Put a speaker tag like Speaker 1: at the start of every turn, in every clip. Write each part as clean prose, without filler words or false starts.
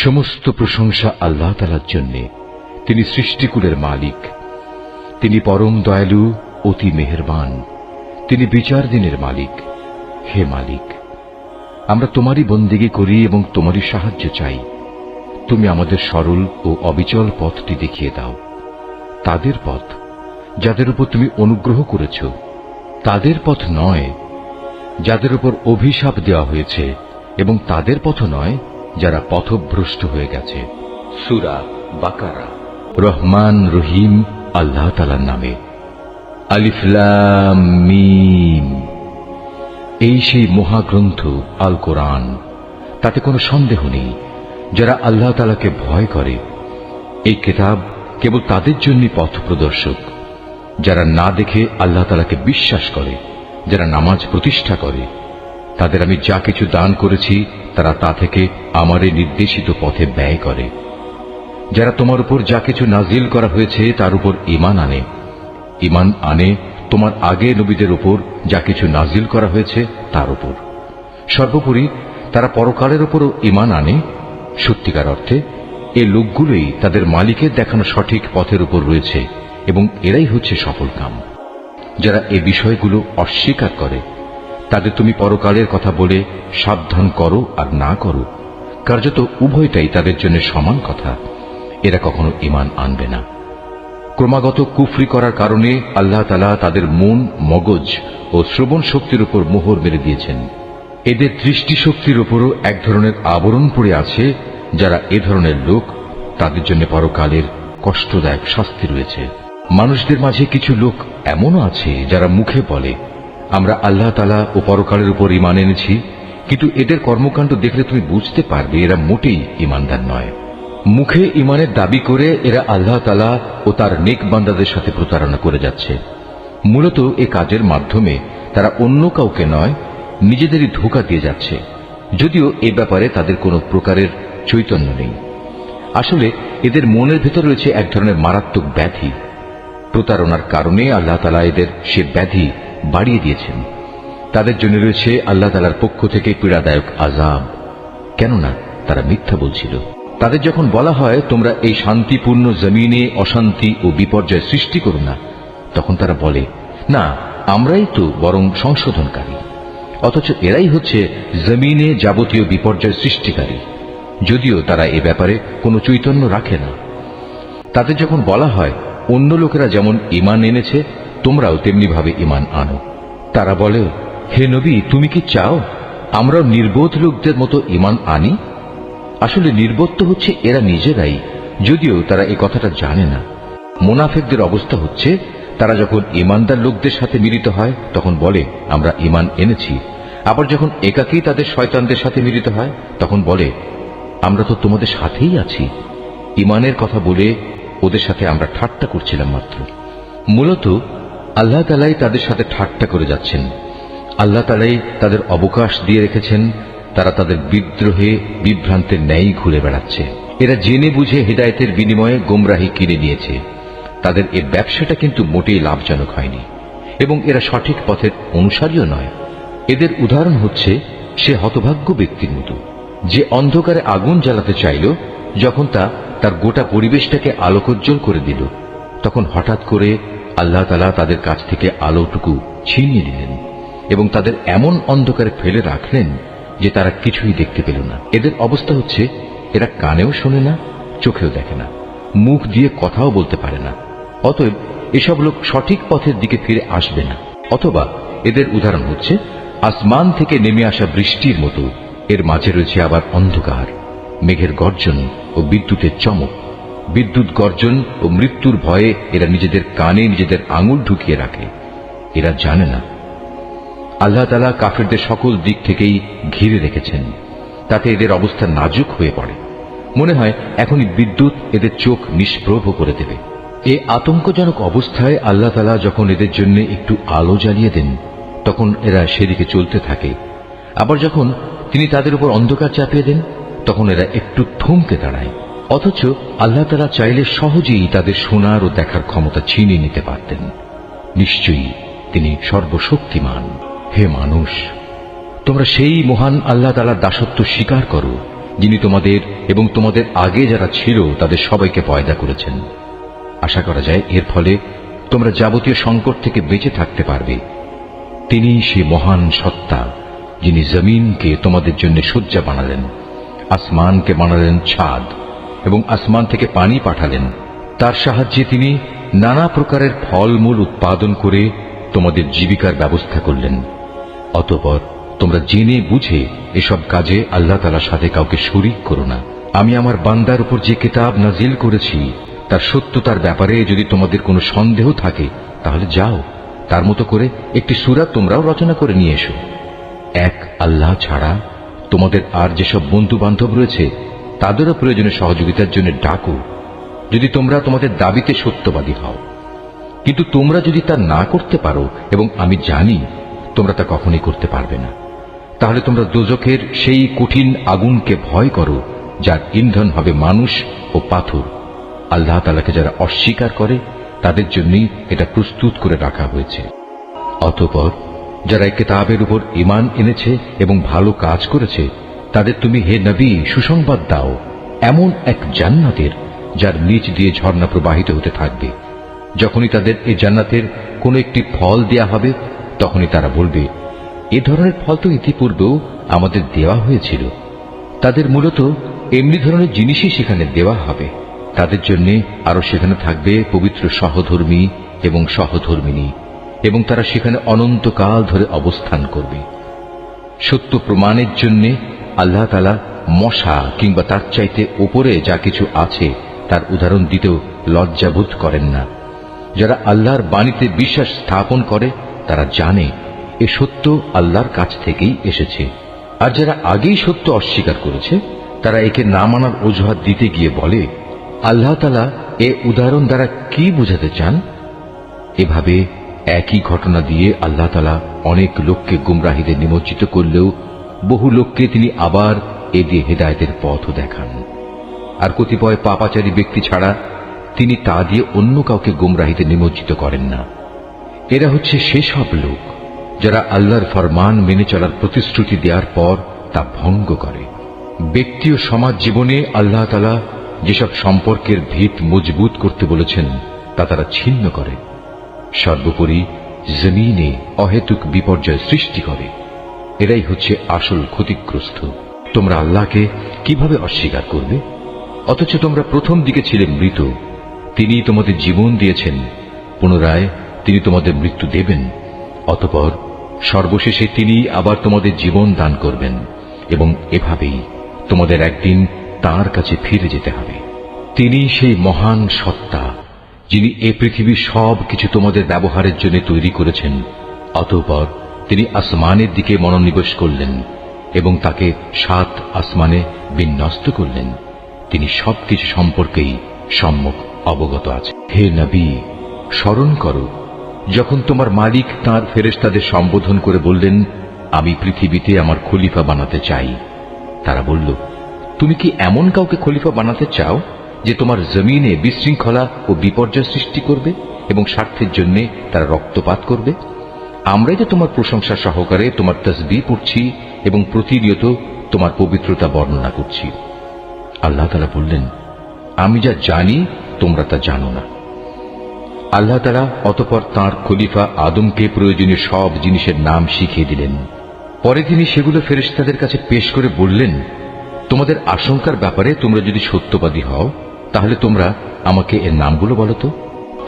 Speaker 1: সমস্ত প্রশংসা আল্লাহ তাআলার জন্যে। তিনি সৃষ্টিকুলের মালিক, তিনি পরম দয়ালু, অতি মেহেরবান, তিনি বিচার দিনের মালিক। হে মালিক, আমরা তোমারই বন্দেগী করি এবং তোমারই সাহায্য চাই। তুমি আমাদের সরল ও অবিচল পথটি দেখিয়ে দাও, তাদের পথ যাদের উপর তুমি অনুগ্রহ করেছ, তাদের পথ নয় যাদের উপর অভিশাপ দেওয়া হয়েছে, এবং তাদের পথ নয় যারা পথভ্রষ্ট হয়ে গেছে। সূরা বাকারা। রহমান রহিম আল্লাহ তাআলার নামে। আলিফ লাম মিম। এই সেই মহাগ্রন্থ আল কোরআন, তাতে কোনো সন্দেহ নেই। যারা আল্লাহ তাআলাকে ভয় করে, এই কিতাব কেবল তাদের জন্যই পথ প্রদর্শক। যারা না দেখে আল্লাহ তাআলাকে বিশ্বাস করে, যারা নামাজ প্রতিষ্ঠা করে, তাদের আমি যা কিছু দান করেছি তারা তা থেকে আমারে নির্দেশিত পথে ব্যয় করে। যারা তোমার উপর যা কিছু নাজিল করা হয়েছে তার উপর ঈমান আনে তোমার আগে নবীদের উপর যা কিছু নাজিল করা হয়েছে তার উপর। সর্বোপরি তারা পরকালের উপরও ঈমান আনে। সত্যিকার অর্থে এই লোকগুলোই তাদের মালিকের দেখানো সঠিক পথের উপর রয়েছে, এবং এরাই হচ্ছে সফলকাম। যারা এই বিষয়গুলো অস্বীকার করে, তাদের তুমি পরকালের কথা বলে সাবধান করো আর না করো, কার্যত উভয়টাই তাদের জন্য সমান কথা। এরা কখনো ঈমান আনবে না। ক্রমাগত কুফরি করার কারণে আল্লাহ তাআলা তাদের মন, মগজ ও শ্রবণ শক্তির উপর মোহর মেরে দিয়েছেন। এদের দৃষ্টিশক্তির উপরও এক ধরনের আবরণ পড়ে আছে। যারা এ ধরনের লোক, তাদের জন্য পরকালের কষ্টদায়ক শাস্তি রয়েছে। মানুষদের মাঝে কিছু লোক এমনও আছে যারা মুখে বলে, আমরা আল্লাহ তাআলা ও পরকালের উপর ঈমান এনেছি, কিন্তু এদের কর্মকাণ্ড দেখলে তুমি বুঝতে পারবে এরা মোটেই ঈমানদার নয়। মুখে ঈমানের দাবি করে এরা আল্লাহ তাআলা ও তার নেক বান্দাদের সাথে প্রতারণা করে যাচ্ছে। মূলত এ কাজের মাধ্যমে তারা অন্য কাউকে নয়, নিজেদেরই ধোঁকা দিয়ে যাচ্ছে, যদিও এ ব্যাপারে তাদের কোনো প্রকারের চৈতন্য নেই। আসলে এদের মনের ভেতর রয়েছে এক ধরনের মারাত্মক ব্যাধি। প্রতারণার কারণে আল্লাহ তাআলা এদের সে ব্যাধি বাড়িয়ে দিয়েছেন। তাদের জন্য রয়েছে আল্লাহ তাআলার পক্ষ থেকে পীড়াদায়ক আযাব, কেননা তারা মিথ্যা বলছিল। তাদের যখন বলা হয় তোমরা এই শান্তিপূর্ণ জমিনে অশান্তি ও বিপর্যয় সৃষ্টি করো না, তখন তারা বলে, না, আমরাই তো বরং সংশোধনকারী। অথচ এরাই হচ্ছে জমিনে যাবতীয় বিপর্যয় সৃষ্টিকারী, যদিও তারা এ ব্যাপারে কোনো চৈতন্য রাখে না। তাদের যখন বলা হয় অন্য লোকেরা যেমন ঈমান এনেছে তোমরাও তেমনি ভাবে ঈমান আনো, তারা বলে, হে নবী, তুমি কি চাও আমরাও নির্বোধ লোকদের মতো ঈমান আনি? আসলে নির্বোধ তো হচ্ছে এরা নিজেরাই, যদিও তারা এই কথাটা জানে না। মুনাফিকদের অবস্থা হচ্ছে, তারা যখন ঈমানদার লোকদের সাথে মিলিত হয় তখন বলে আমরা ঈমান এনেছি, আবার যখন একাকী তাদের শয়তানদের সাথে মিলিত হয় তখন বলে আমরা তো তোমাদের সাথেই আছি। ঈমানের কথা বলে ওদের সাথে আমরা ঠাট্টা করছিলাম মাত্র। মূলত আল্লাহ তাআলাই তাদের সাথে ঠাট্টা করে যাচ্ছেন। আল্লাহ তাআলাই তাদের অবকাশ দিয়ে রেখেছেন। তারা তাদের বিদ্রোহে বিভ্রান্তের ন্যায় ঘুরে বেড়াচ্ছে। এরা জেনে বুঝে হেদায়েতের বিনিময়ে গোমরাহি কিনে নিয়েছে। তাদের এ ব্যবসাটা কিন্তু মোটেই লাভজনক হয়নি, এবং এরা সঠিক পথের অনুসারীও নয়। এদের উদাহরণ হচ্ছে সে হতভাগ্য ব্যক্তির মতো, যে অন্ধকারে আগুন জ্বালাতে চাইল, যখন তা তার গোটা পরিবেশটাকে আলোকোজ্জ্বল করে দিল, তখন হঠাৎ করে আল্লাহ তাআলা তাদের কাছ থেকে আলোটুকু ছিনিয়ে নিলেন এবং তাদের এমন অন্ধকারে ফেলে রাখলেন যে তারা কিছুই দেখতে পেল না। এদের অবস্থা হচ্ছে এরা কানেও শোনে না, চোখেও দেখে না, মুখ দিয়ে কথাও বলতে পারে না। অতএব এসব লোক সঠিক পথের দিকে ফিরে আসবে না। অথবা এদের উদাহরণ হচ্ছে আসমান থেকে নেমে আসা বৃষ্টির মতো, এর মাঝে রয়েছে আবার অন্ধকার, মেঘের গর্জন ও বিদ্যুতের চমক। বিদ্যুৎ গর্জন ও মৃত্যুর ভয়ে এরা নিজেদের কানে নিজেদের আঙুল ঢুকিয়ে রাখে। এরা জানে না আল্লাহ তাআলা কাফেরদের সকল দিক থেকেই ঘিরে রেখেছেন, তাতে এদের অবস্থা নাজুক হয়ে পড়ে। মনে হয় এখনই বিদ্যুৎ এদের চোখ নিষ্প্রভ করে দেবে। এই আতঙ্কজনক অবস্থায় আল্লাহ তাআলা যখন এদের জন্য একটু আলো জ্বালিয়ে দেন, তখন এরা সেদিকে চলতে থাকে। আবার যখন তিনি তাদের উপর অন্ধকার চাপিয়ে দেন, তখন এরা একটু থমকে দাঁড়ায়। অথচ আল্লাহ তাআলা চাইলে সহজেই তাদের শোনার ও দেখার ক্ষমতা ছিনিয়ে নিতে পারতেন। নিশ্চয়ই তিনি সর্বশক্তিমান। হে মানুষ, তোমরা সেই মহান আল্লাহ তাআলার দাসত্ব স্বীকার করো, যিনি তোমাদের এবং তোমাদের আগে যারা ছিল তাদের সবাইকে পয়দা করেছেন। আশা করা যায় এর ফলে তোমরা যাবতীয় সংকট থেকে বেঁচে থাকতে পারবে। তিনি সে মহান সত্তা যিনি জমিনকে তোমাদের জন্য শয্যা বানালেন, আসমানকে বানালেন ছাদ এবং আসমান থেকে পানি পাঠালেন। তার সাহায্যে তিনি নানা প্রকারের ফলমূল উৎপাদন করে তোমাদের জীবিকার ব্যবস্থা করলেন। অতঃপর তোমরা জেনে বুঝে এসব কাজে আল্লাহ তাআলার সাথে কাউকে শরীক করো না। আমি আমার বান্দার উপর যে কিতাব নাজিল করেছি তার সত্যতার ব্যাপারে যদি তোমাদের কোনো সন্দেহ থাকে তাহলে যাও, তার মতো করে একটি সূরা তোমরাও রচনা করে নিয়ে এসো। এক আল্লাহ ছাড়া তোমাদের আর যেসব বন্ধু বান্ধব রয়েছে তাদেরও প্রয়োজনে সহযোগিতার জন্য ডাকো, যদি তোমরা তোমাদের দাবিতে সত্যবাদী হও। কিন্তু তোমরা যদি তা না করতে পারো, এবং আমি জানি তোমরা তা কখনোই করতে পারবে না, তাহলে তোমরা দোজখের সেই কঠিন আগুনকে ভয় করো যার ইন্ধন হবে মানুষ ও পাথর। আল্লাহ তাআলাকে যারা অস্বীকার করে তাদের জন্যই এটা প্রস্তুত করে রাখা হয়েছে। অতঃপর যারা এই কিতাবের উপর ঈমান এনেছে এবং ভালো কাজ করেছে তাদের তুমি হে নবী সুসংবাদ দাও এমন এক জান্নাতের যার নিচ দিয়ে ঝর্ণা প্রবাহিত হতে থাকবে। যখনই তাদের এই জান্নাতের কোনো একটি ফল দেয়া হবে তখনই তারা বলবে, এ ধরনের ফল তো ইতিপূর্বেও আমাদের দেওয়া হয়েছিল। তাদের মূলত এমনি ধরনের জিনিসই সেখানে দেওয়া হবে। তাদের জন্য আরো সেখানে থাকবে পবিত্র সহধর্মী এবং সহধর্মিনী, এবং তারা সেখানে অনন্তকাল ধরে অবস্থান করবে। সত্য প্রমাণের জন্য আল্লাহ তাআলা মশা কিংবা তার চাইতে উপরে যা কিছু আছে তার উদাহরণ দিতেও লজ্জাবোধ করেন না। যারা আল্লাহর বাণীতে বিশ্বাস স্থাপন করে তারা জানে এ সত্য আল্লাহর কাছ থেকেই এসেছে। আর যারা আগেই সত্য অস্বীকার করেছে তারা একে না মানার অজুহাত দিতে গিয়ে বলে, আল্লাহ তাআলা এ উদাহরণ দ্বারা কি বোঝাতে চান? এভাবে একই ঘটনা দিয়ে আল্লাহ তাআলা অনেক লোককে গুমরাহিতে নিমজ্জিত করলেও বহু লোককে তিনি আবার এ দিয়ে হেদায়েতের পথও দেখান। আর কতিপয় পাপাচারী ব্যক্তি ছাড়া তিনি তা দিয়ে অন্য কাউকে গুমরাহিতে নিমজ্জিত করেন না। এরা হচ্ছে সেসব লোক যারা আল্লাহর ফরমান মেনে চলার প্রতিশ্রুতি দেওয়ার পর তা ভঙ্গ করে। ব্যক্তি ও সমাজ জীবনে আল্লাহ তাআলা যেসব সম্পর্কের ভিত মজবুত করতে বলেছেন তা তারা ছিন্ন করে। সর্বোপরি জমিনে অহেতুক বিপর্যয় সৃষ্টি করে। এরাই হচ্ছে আসল ক্ষতিগ্রস্ত। তোমরা আল্লাহকে কিভাবে অস্বীকার করবে? অথচ তোমরা প্রথম দিকে ছিলে মৃত। তিনি তোমাদের জীবন দিয়েছেন, পুনরায় তিনি তোমাদের মৃত্যু দেবেন। অতঃপর সর্বশেষে তিনি আবার তোমাদের জীবন দান করবেন, এবং এভাবেই তোমাদের একদিন তাঁর কাছে ফিরে যেতে হবে। তিনি সেই মহান সত্তা যিনি এ পৃথিবীর সব কিছু তোমাদের ব্যবহারের জন্য তৈরি করেছেন। অতঃপর তিনি আসমানের দিকে মনোনিবেশ করলেন এবং তাকে 7 আসমানে বিন্যস্ত করলেন। তিনি সবকিছু সম্পর্কেই সম্যক অবগত আছে। হে নবী, স্মরণ করো যখন তোমার মালিক তাঁর ফেরেশতাদের সম্বোধন করে বললেন, আমি পৃথিবীতে আমার খলিফা বানাতে চাই। তারা বলল, তুমি কি এমন কাউকে খলিফা বানাতে চাও যে তোমার জমিনে বিশৃঙ্খলা ও বিপর্যয় সৃষ্টি করবে এবং স্বার্থের জন্য তারা রক্তপাত করবে? আমরাই তো তোমার প্রশংসা সহকারে তোমার তাসবিহ পড়ছি এবং প্রতিনিয়ত তোমার পবিত্রতা বর্ণনা করছি। আল্লাহ তাআলা বললেন, আমি যা জানি তোমরা তা জানো না। আল্লাহ তাআলা অতঃপর তাঁর খলিফা আদমকে প্রয়োজনীয় সব জিনিসের নাম শিখিয়ে দিলেন। পরে তিনি সেগুলো ফেরেশতাদের কাছে পেশ করে বললেন, তোমাদের আশঙ্কার ব্যাপারে তোমরা যদি সত্যবাদী হও তাহলে তোমরা আমাকে এর নামগুলো বলো তো।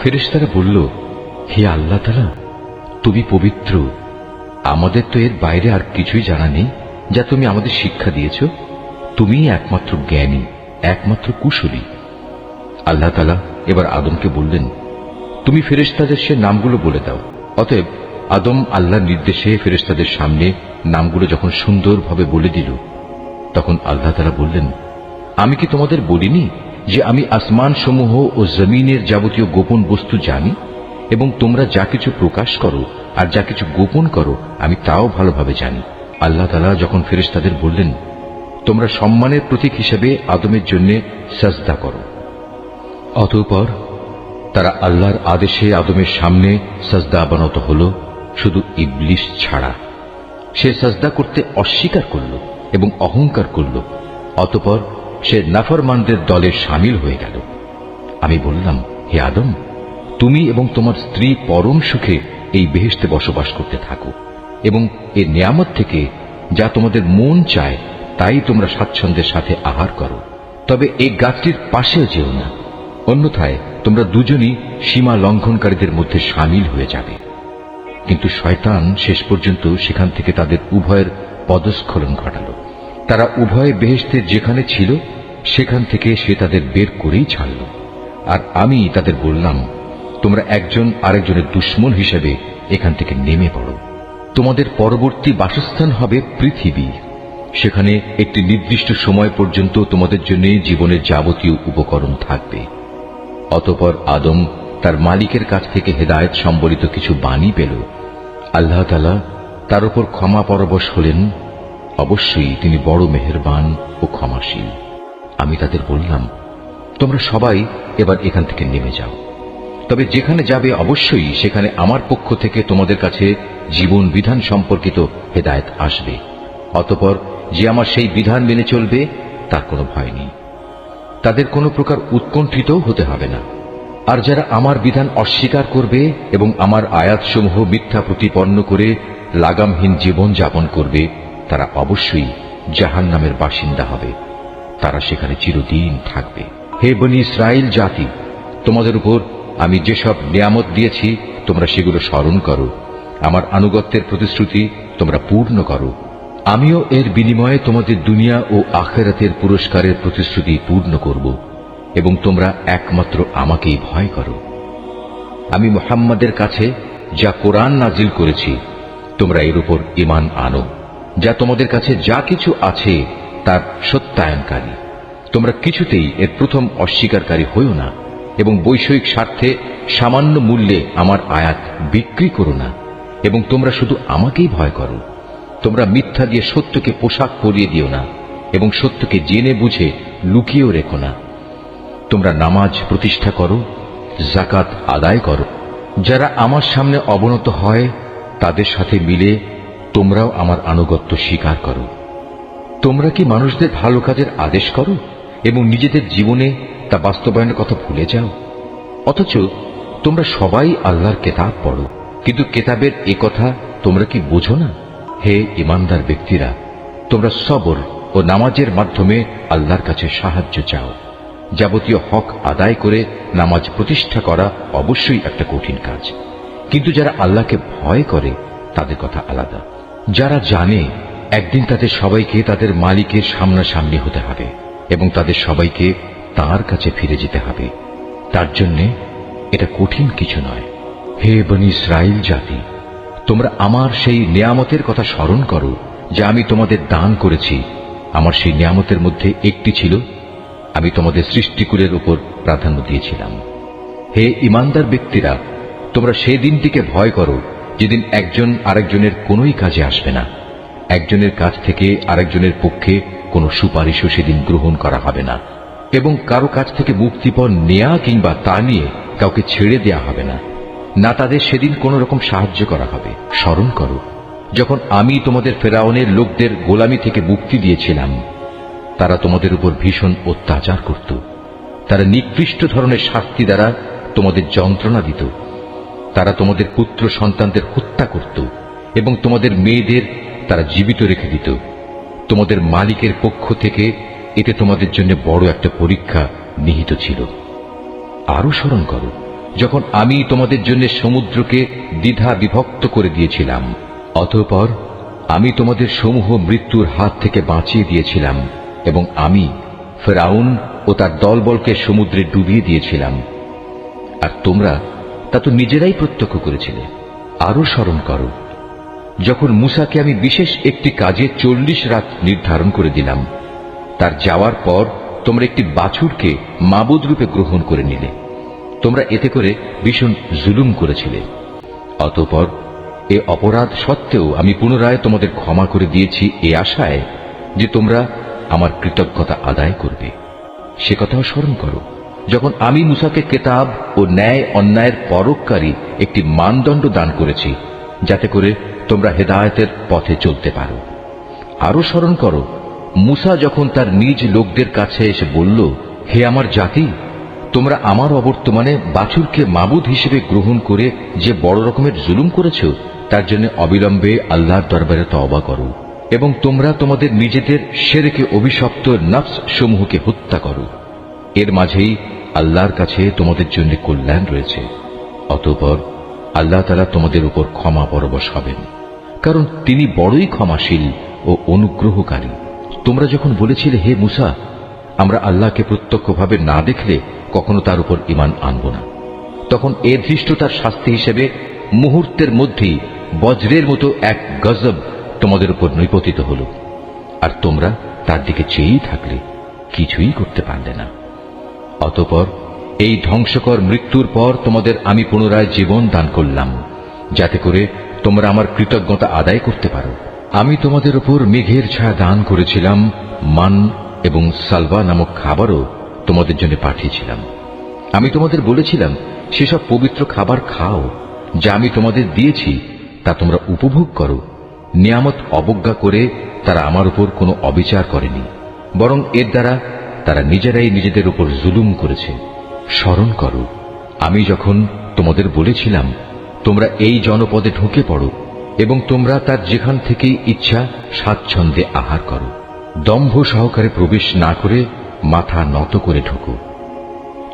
Speaker 1: ফেরেশতারা বলল, হে আল্লাহ তাআলা, তুমি পবিত্র, আমাদের তো এর বাইরে আর কিছুই জানা নেই যা তুমি আমাদের শিক্ষা দিয়েছ। তুমিই একমাত্র জ্ঞানী, একমাত্র কুশলী। আল্লাহ তাআলা এবার আদমকে বললেন, তুমি ফেরেশতাদের সে নামগুলো বলে দাও। অতএব আদম আল্লাহর নির্দেশে ফেরেশতাদের সামনে নামগুলো যখন সুন্দরভাবে বলে দিল, তখন আল্লাহ তাআলা বললেন, আমি কি তোমাদের বলিনি যে আমি আসমান সমূহ ও জমিনের যাবতীয় গোপন বস্তু জানি, এবং তোমরা যা কিছু প্রকাশ করো আর যা কিছু গোপন করো আমি তাও ভালোভাবে জানি। আল্লাহ তাআলা যখন ফেরেশতাদের বললেন, তোমরা সম্মানের প্রতীক হিসেবে আদমের জন্য সাজদা করো, অতঃপর তারা আল্লাহর আদেশে আদমের সামনে সাজদা অবনত হল, শুধু ইবলিস ছাড়া। সে সাজদা করতে অস্বীকার করল এবং অহংকার করল। অতঃপর সে নাফরমানদের দলে শামিল হয়ে গেল। আমি বললাম, হে আদম, তুমি এবং তোমার স্ত্রী পরম সুখে এই বেহেশতে বসবাস করতে থাকো এবং এই নিয়ামত থেকে যা তোমাদের মন চায় তাই তোমরা স্বাচ্ছন্দ্যের সাথে আহার করো, তবে এই গাছটির পাশেও যেও না, অন্যথায় তোমরা দুজনই সীমা লঙ্ঘনকারীদের মধ্যে শামিল হয়ে যাবে। কিন্তু শয়তান শেষ পর্যন্ত সেখান থেকে তাদের উভয়ের পদস্খলন ঘটাল। তারা উভয়ে বেহেশতে যেখানে ছিল সেখান থেকে সে তাদের বের করেই ছাড়ল। আর আমি তাদের বললাম, তোমরা একজন আরেকজনের দুশমন হিসেবে এখান থেকে নেমে পড়ো। তোমাদের পরবর্তী বাসস্থান হবে পৃথিবী, সেখানে একটি নির্দিষ্ট সময় পর্যন্ত তোমাদের জন্য জীবনের যাবতীয় উপকরণ থাকবে। অতঃপর আদম তার মালিকের কাছ থেকে হেদায়েত সম্বলিত কিছু বাণী পেল। আল্লাহ তাআলা তার উপর ক্ষমা পরবশ হলেন, অবশ্যই তিনি বড় মেহেরবান ও ক্ষমাশীল। আমি তাদের বললাম, তোমরা সবাই এবার এখান থেকে নেমে যাও, তবে যেখানে যাবে অবশ্যই সেখানে আমার পক্ষ থেকে তোমাদের কাছে জীবন বিধান সম্পর্কিত হেদায়েত আসবে। অতঃপর যে আমার সেই বিধান মেনে চলবে তার কোনো ভয় নেই, তাদের কোনো প্রকার উৎকণ্ঠিত হতে হবে না। আর যারা আমার বিধান অস্বীকার করবে এবং আমার আয়াতসমূহ মিথ্যা প্রতিপন্ন করে লাগামহীন জীবন যাপন করবে, তারা অবশ্যই জাহান্নামের বাসিন্দা হবে, তারা সেখানে চিরদিন থাকবে। হে বনী ইসরাইল জাতি, তোমাদের উপর আমি যেসব নিয়ামত দিয়েছি তোমরা সেগুলো স্মরণ করো, আমার আনুগত্যের প্রতিশ্রুতি তোমরা পূর্ণ করো। আমিও এর বিনিময়ে তোমাদের দুনিয়া ও আখিরাতের পুরস্কারের প্রতিশ্রুতি পূর্ণ করব এবং তোমরা একমাত্র আমাকেই ভয় করো। আমি মুহাম্মাদের কাছে যা কোরআন নাজিল করেছি তোমরা এর উপর ঈমান আনো, যা তোমাদের কাছে যা কিছু আছে তার সত্যায়নকারী। তোমরা কিছুতেই এর প্রথম অস্বীকারী হইও না এবং বৈষয়িক স্বার্থে সামান্য মূল্যে আমার আয়াত বিক্রি করো না, এবং তোমরা শুধু আমাকেই ভয় করো। তোমরা মিথ্যা দিয়ে সত্যকে পোশাক পরিয়ে দিও না এবং সত্যকে জেনে বুঝে লুকিয়েও রেখো না। তোমরা নামাজ প্রতিষ্ঠা করো, যাকাত আদায় করো। যারা আমার সামনে অবনত হয় তাদের সাথে মিলে তোমরাও আমার আনুগত্য স্বীকার করো। তোমরা কি মানুষদের ভালো কাজের আদেশ করো এবং নিজেদের জীবনে তা বাস্তবায়নের কথা ভুলে যাও? অথচ তোমরা সবাই আল্লাহর কেতাব পড়ো, কিন্তু কেতাবের এ কথা তোমরা কি বোঝো না? হে ঈমানদার ব্যক্তিরা, তোমরা সবর ও নামাজের মাধ্যমে আল্লাহর কাছে সাহায্য চাও। যাবতীয় হক আদায় করে নামাজ প্রতিষ্ঠা করা অবশ্যই একটা কঠিন কাজ, কিন্তু যারা আল্লাহকে ভয় করে তাদের কথা আলাদা। যারা জানে একদিন তাদের সবাইকে তাদের মালিকের সামনাসামনি হতে হবে এবং তাদের সবাইকে তাঁর কাছে ফিরে যেতে হবে, তার জন্য এটা কঠিন কিছু নয়। হে বনী ইসরাইল জাতি, তোমরা আমার সেই নিয়ামতের কথা স্মরণ করো যা আমি তোমাদের দান করেছি। আমার সেই নিয়ামতের মধ্যে একটি ছিল, আমি তোমাদের সৃষ্টিকুলের উপর প্রাধান্য দিয়েছিলাম। হে ঈমানদার ব্যক্তিরা, তোমরা সেই দিনটিকে ভয় করো যেদিন একজন আরেকজনের কোনোই কাজে আসবে না, একজনের কাছ থেকে আরেকজনের পক্ষে কোনো সুপারিশও সেদিন গ্রহণ করা হবে না, এবং কারো কাছ থেকে মুক্তিপণ নেয়া কিংবা তা নিয়ে কাউকে ছেড়ে দেয়া হবে না, না তাদের সেদিন কোন রকম সাহায্য করা হবে। স্মরণ করো যখন আমি তোমাদের ফেরাউনের লোকদের গোলামি থেকে মুক্তি দিয়েছিলাম, তারা তোমাদের উপর ভীষণ অত্যাচার করত। তারা নিকৃষ্ট ধরনের শাস্তি দ্বারা তোমাদের যন্ত্রণা দিত। তারা তোমাদের পুত্র সন্তানদের হত্যা করত এবং তোমাদের মেয়েদের তারা জীবিত রেখে দিত। তোমাদের মালিকের পক্ষ থেকে এতে তোমাদের জন্য বড় একটা পরীক্ষা নিহিত ছিল। আরো স্মরণ করো যখন আমি তোমাদের জন্য সমুদ্রকে দ্বিধা বিভক্ত করে দিয়েছিলাম, অতঃপর আমি তোমাদের সমূহ মৃত্যুর হাত থেকে বাঁচিয়ে দিয়েছিলাম এবং আমি ফেরাউন ও তার দলবলকে সমুদ্রে ডুবিয়ে দিয়েছিলাম, আর তোমরা তা তো নিজেরাই প্রত্যক্ষ করেছিলে। আরো স্মরণ করো যখন মূসাকে আমি বিশেষ একটি কাজে 40 রাত নির্ধারণ করে দিলাম, তার যাওয়ার পর তোমরা একটি বাছুরকে মাবুদ রূপে গ্রহণ করে নিলে। তোমরা এতে করে ভীষণ জুলুম করেছিলে। অতঃপর এ অপরাধ সত্ত্বেও আমি পুনরায় তোমাদের ক্ষমা করে দিয়েছি এ আশায় যে তোমরা আমার কৃতজ্ঞতা আদায় করবে। সে কথাও স্মরণ করো যখন আমি মূসাকে কেতাব ও ন্যায় অন্যায়ের পরককারী একটি মানদণ্ড দান করেছি, যাতে করে তোমরা হেদায়েতের পথে চলতে পারো। আরো স্মরণ করো মুসা যখন তার নিজ লোকদের কাছে এসে বলল, হে আমার জাতি, তোমরা আমার অবর্তমানে বাছুরকে মাবুদ হিসেবে গ্রহণ করে যে বড় রকমের জুলুম করেছ, তার জন্য অবিলম্বে আল্লাহর দরবারে তওবা করো এবং তোমরা তোমাদের নিজেদের শিরকে অভিশপ্ত নফস সমূহকে হত্যা করো। এর মাঝেই আল্লাহর কাছে তোমাদের জন্য কল্যাণ রয়েছে। অতঃপর আল্লাহ তাআলা তোমাদের উপর ক্ষমা পরবশ হবেন, কারণ তিনি বড়ই ক্ষমাশীল ও অনুগ্রহকারী। তোমরা যখন বলেছিলে, হে মুসা, আমরা আল্লাহকে প্রত্যক্ষভাবে না দেখলে কখনো তার উপর ঈমান আনব না, তখন এর ধৃষ্টতার শাস্তি হিসেবে মুহূর্তের মধ্যেই বজ্রের মতো এক গজব তোমাদের উপর নিপতিত হল, আর তোমরা তার দিকে চেয়েই থাকলে, কিছুই করতে পারলে না। অতঃপর এই ধ্বংসকর মৃত্যুর পর তোমাদের আমি পুনরায় জীবন দান করলাম, যাতে করে তোমরা আমার কৃতজ্ঞতা আদায় করতে পারো। আমি তোমাদের উপর মেঘের ছায়া দান করেছিলাম, মান এবং সালওয়া নামক খাবারও তোমাদের জন্য পাঠিয়েছিলাম। আমি তোমাদের বলেছিলাম, সেসব পবিত্র খাবার খাও যা আমি তোমাদের দিয়েছি, তা তোমরা উপভোগ করো। নিয়ামত অবজ্ঞা করে তারা আমার উপর কোনো অবিচার করেনি, বরং এর দ্বারা তারা নিজেরাই নিজেদের উপর জুলুম করেছে। স্মরণ করো, আমি যখন তোমাদের বলেছিলাম, তোমরা এই জনপদে ঢুকে পড়ো এবং তোমরা তার যেখান থেকেই ইচ্ছা স্বাচ্ছন্দ্যে আহার করো। দম্ভ সহকারে প্রবেশ না করে মাথা নত করে ঢোকো।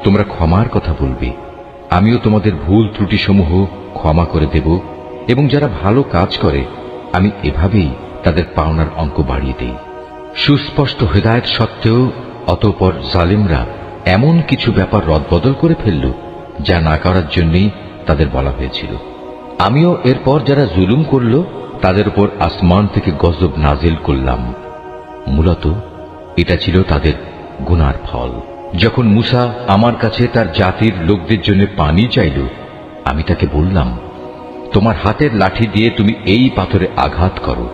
Speaker 1: তোমরা ক্ষমার কথা বলবে, আমিও তোমাদের ভুল ত্রুটিসমূহ ক্ষমা করে দেব, এবং যারা ভালো কাজ করে আমি এভাবেই তাদের পাওনার অঙ্ক বাড়িয়ে দেই। সুস্পষ্ট হেদায়েত সত্ত্বেও অতঃপর জালিমরা এমন কিছু ব্যাপার রদবদল করে ফেলল যা না করার জন্যই তাদের বলা হয়েছিল। আমিও এরপর যারা জুলুম করল তাদের উপর আসমান থেকে গজব নাজিল করলাম। মূলত এটা ছিল তাদের গুনার ফল। যখন মুসা আমার কাছে তার জাতির লোকদের জন্য পানি চাইল, আমি তাকে বললাম, তোমার হাতের লাঠি দিয়ে তুমি এই পাথরে আঘাত করো।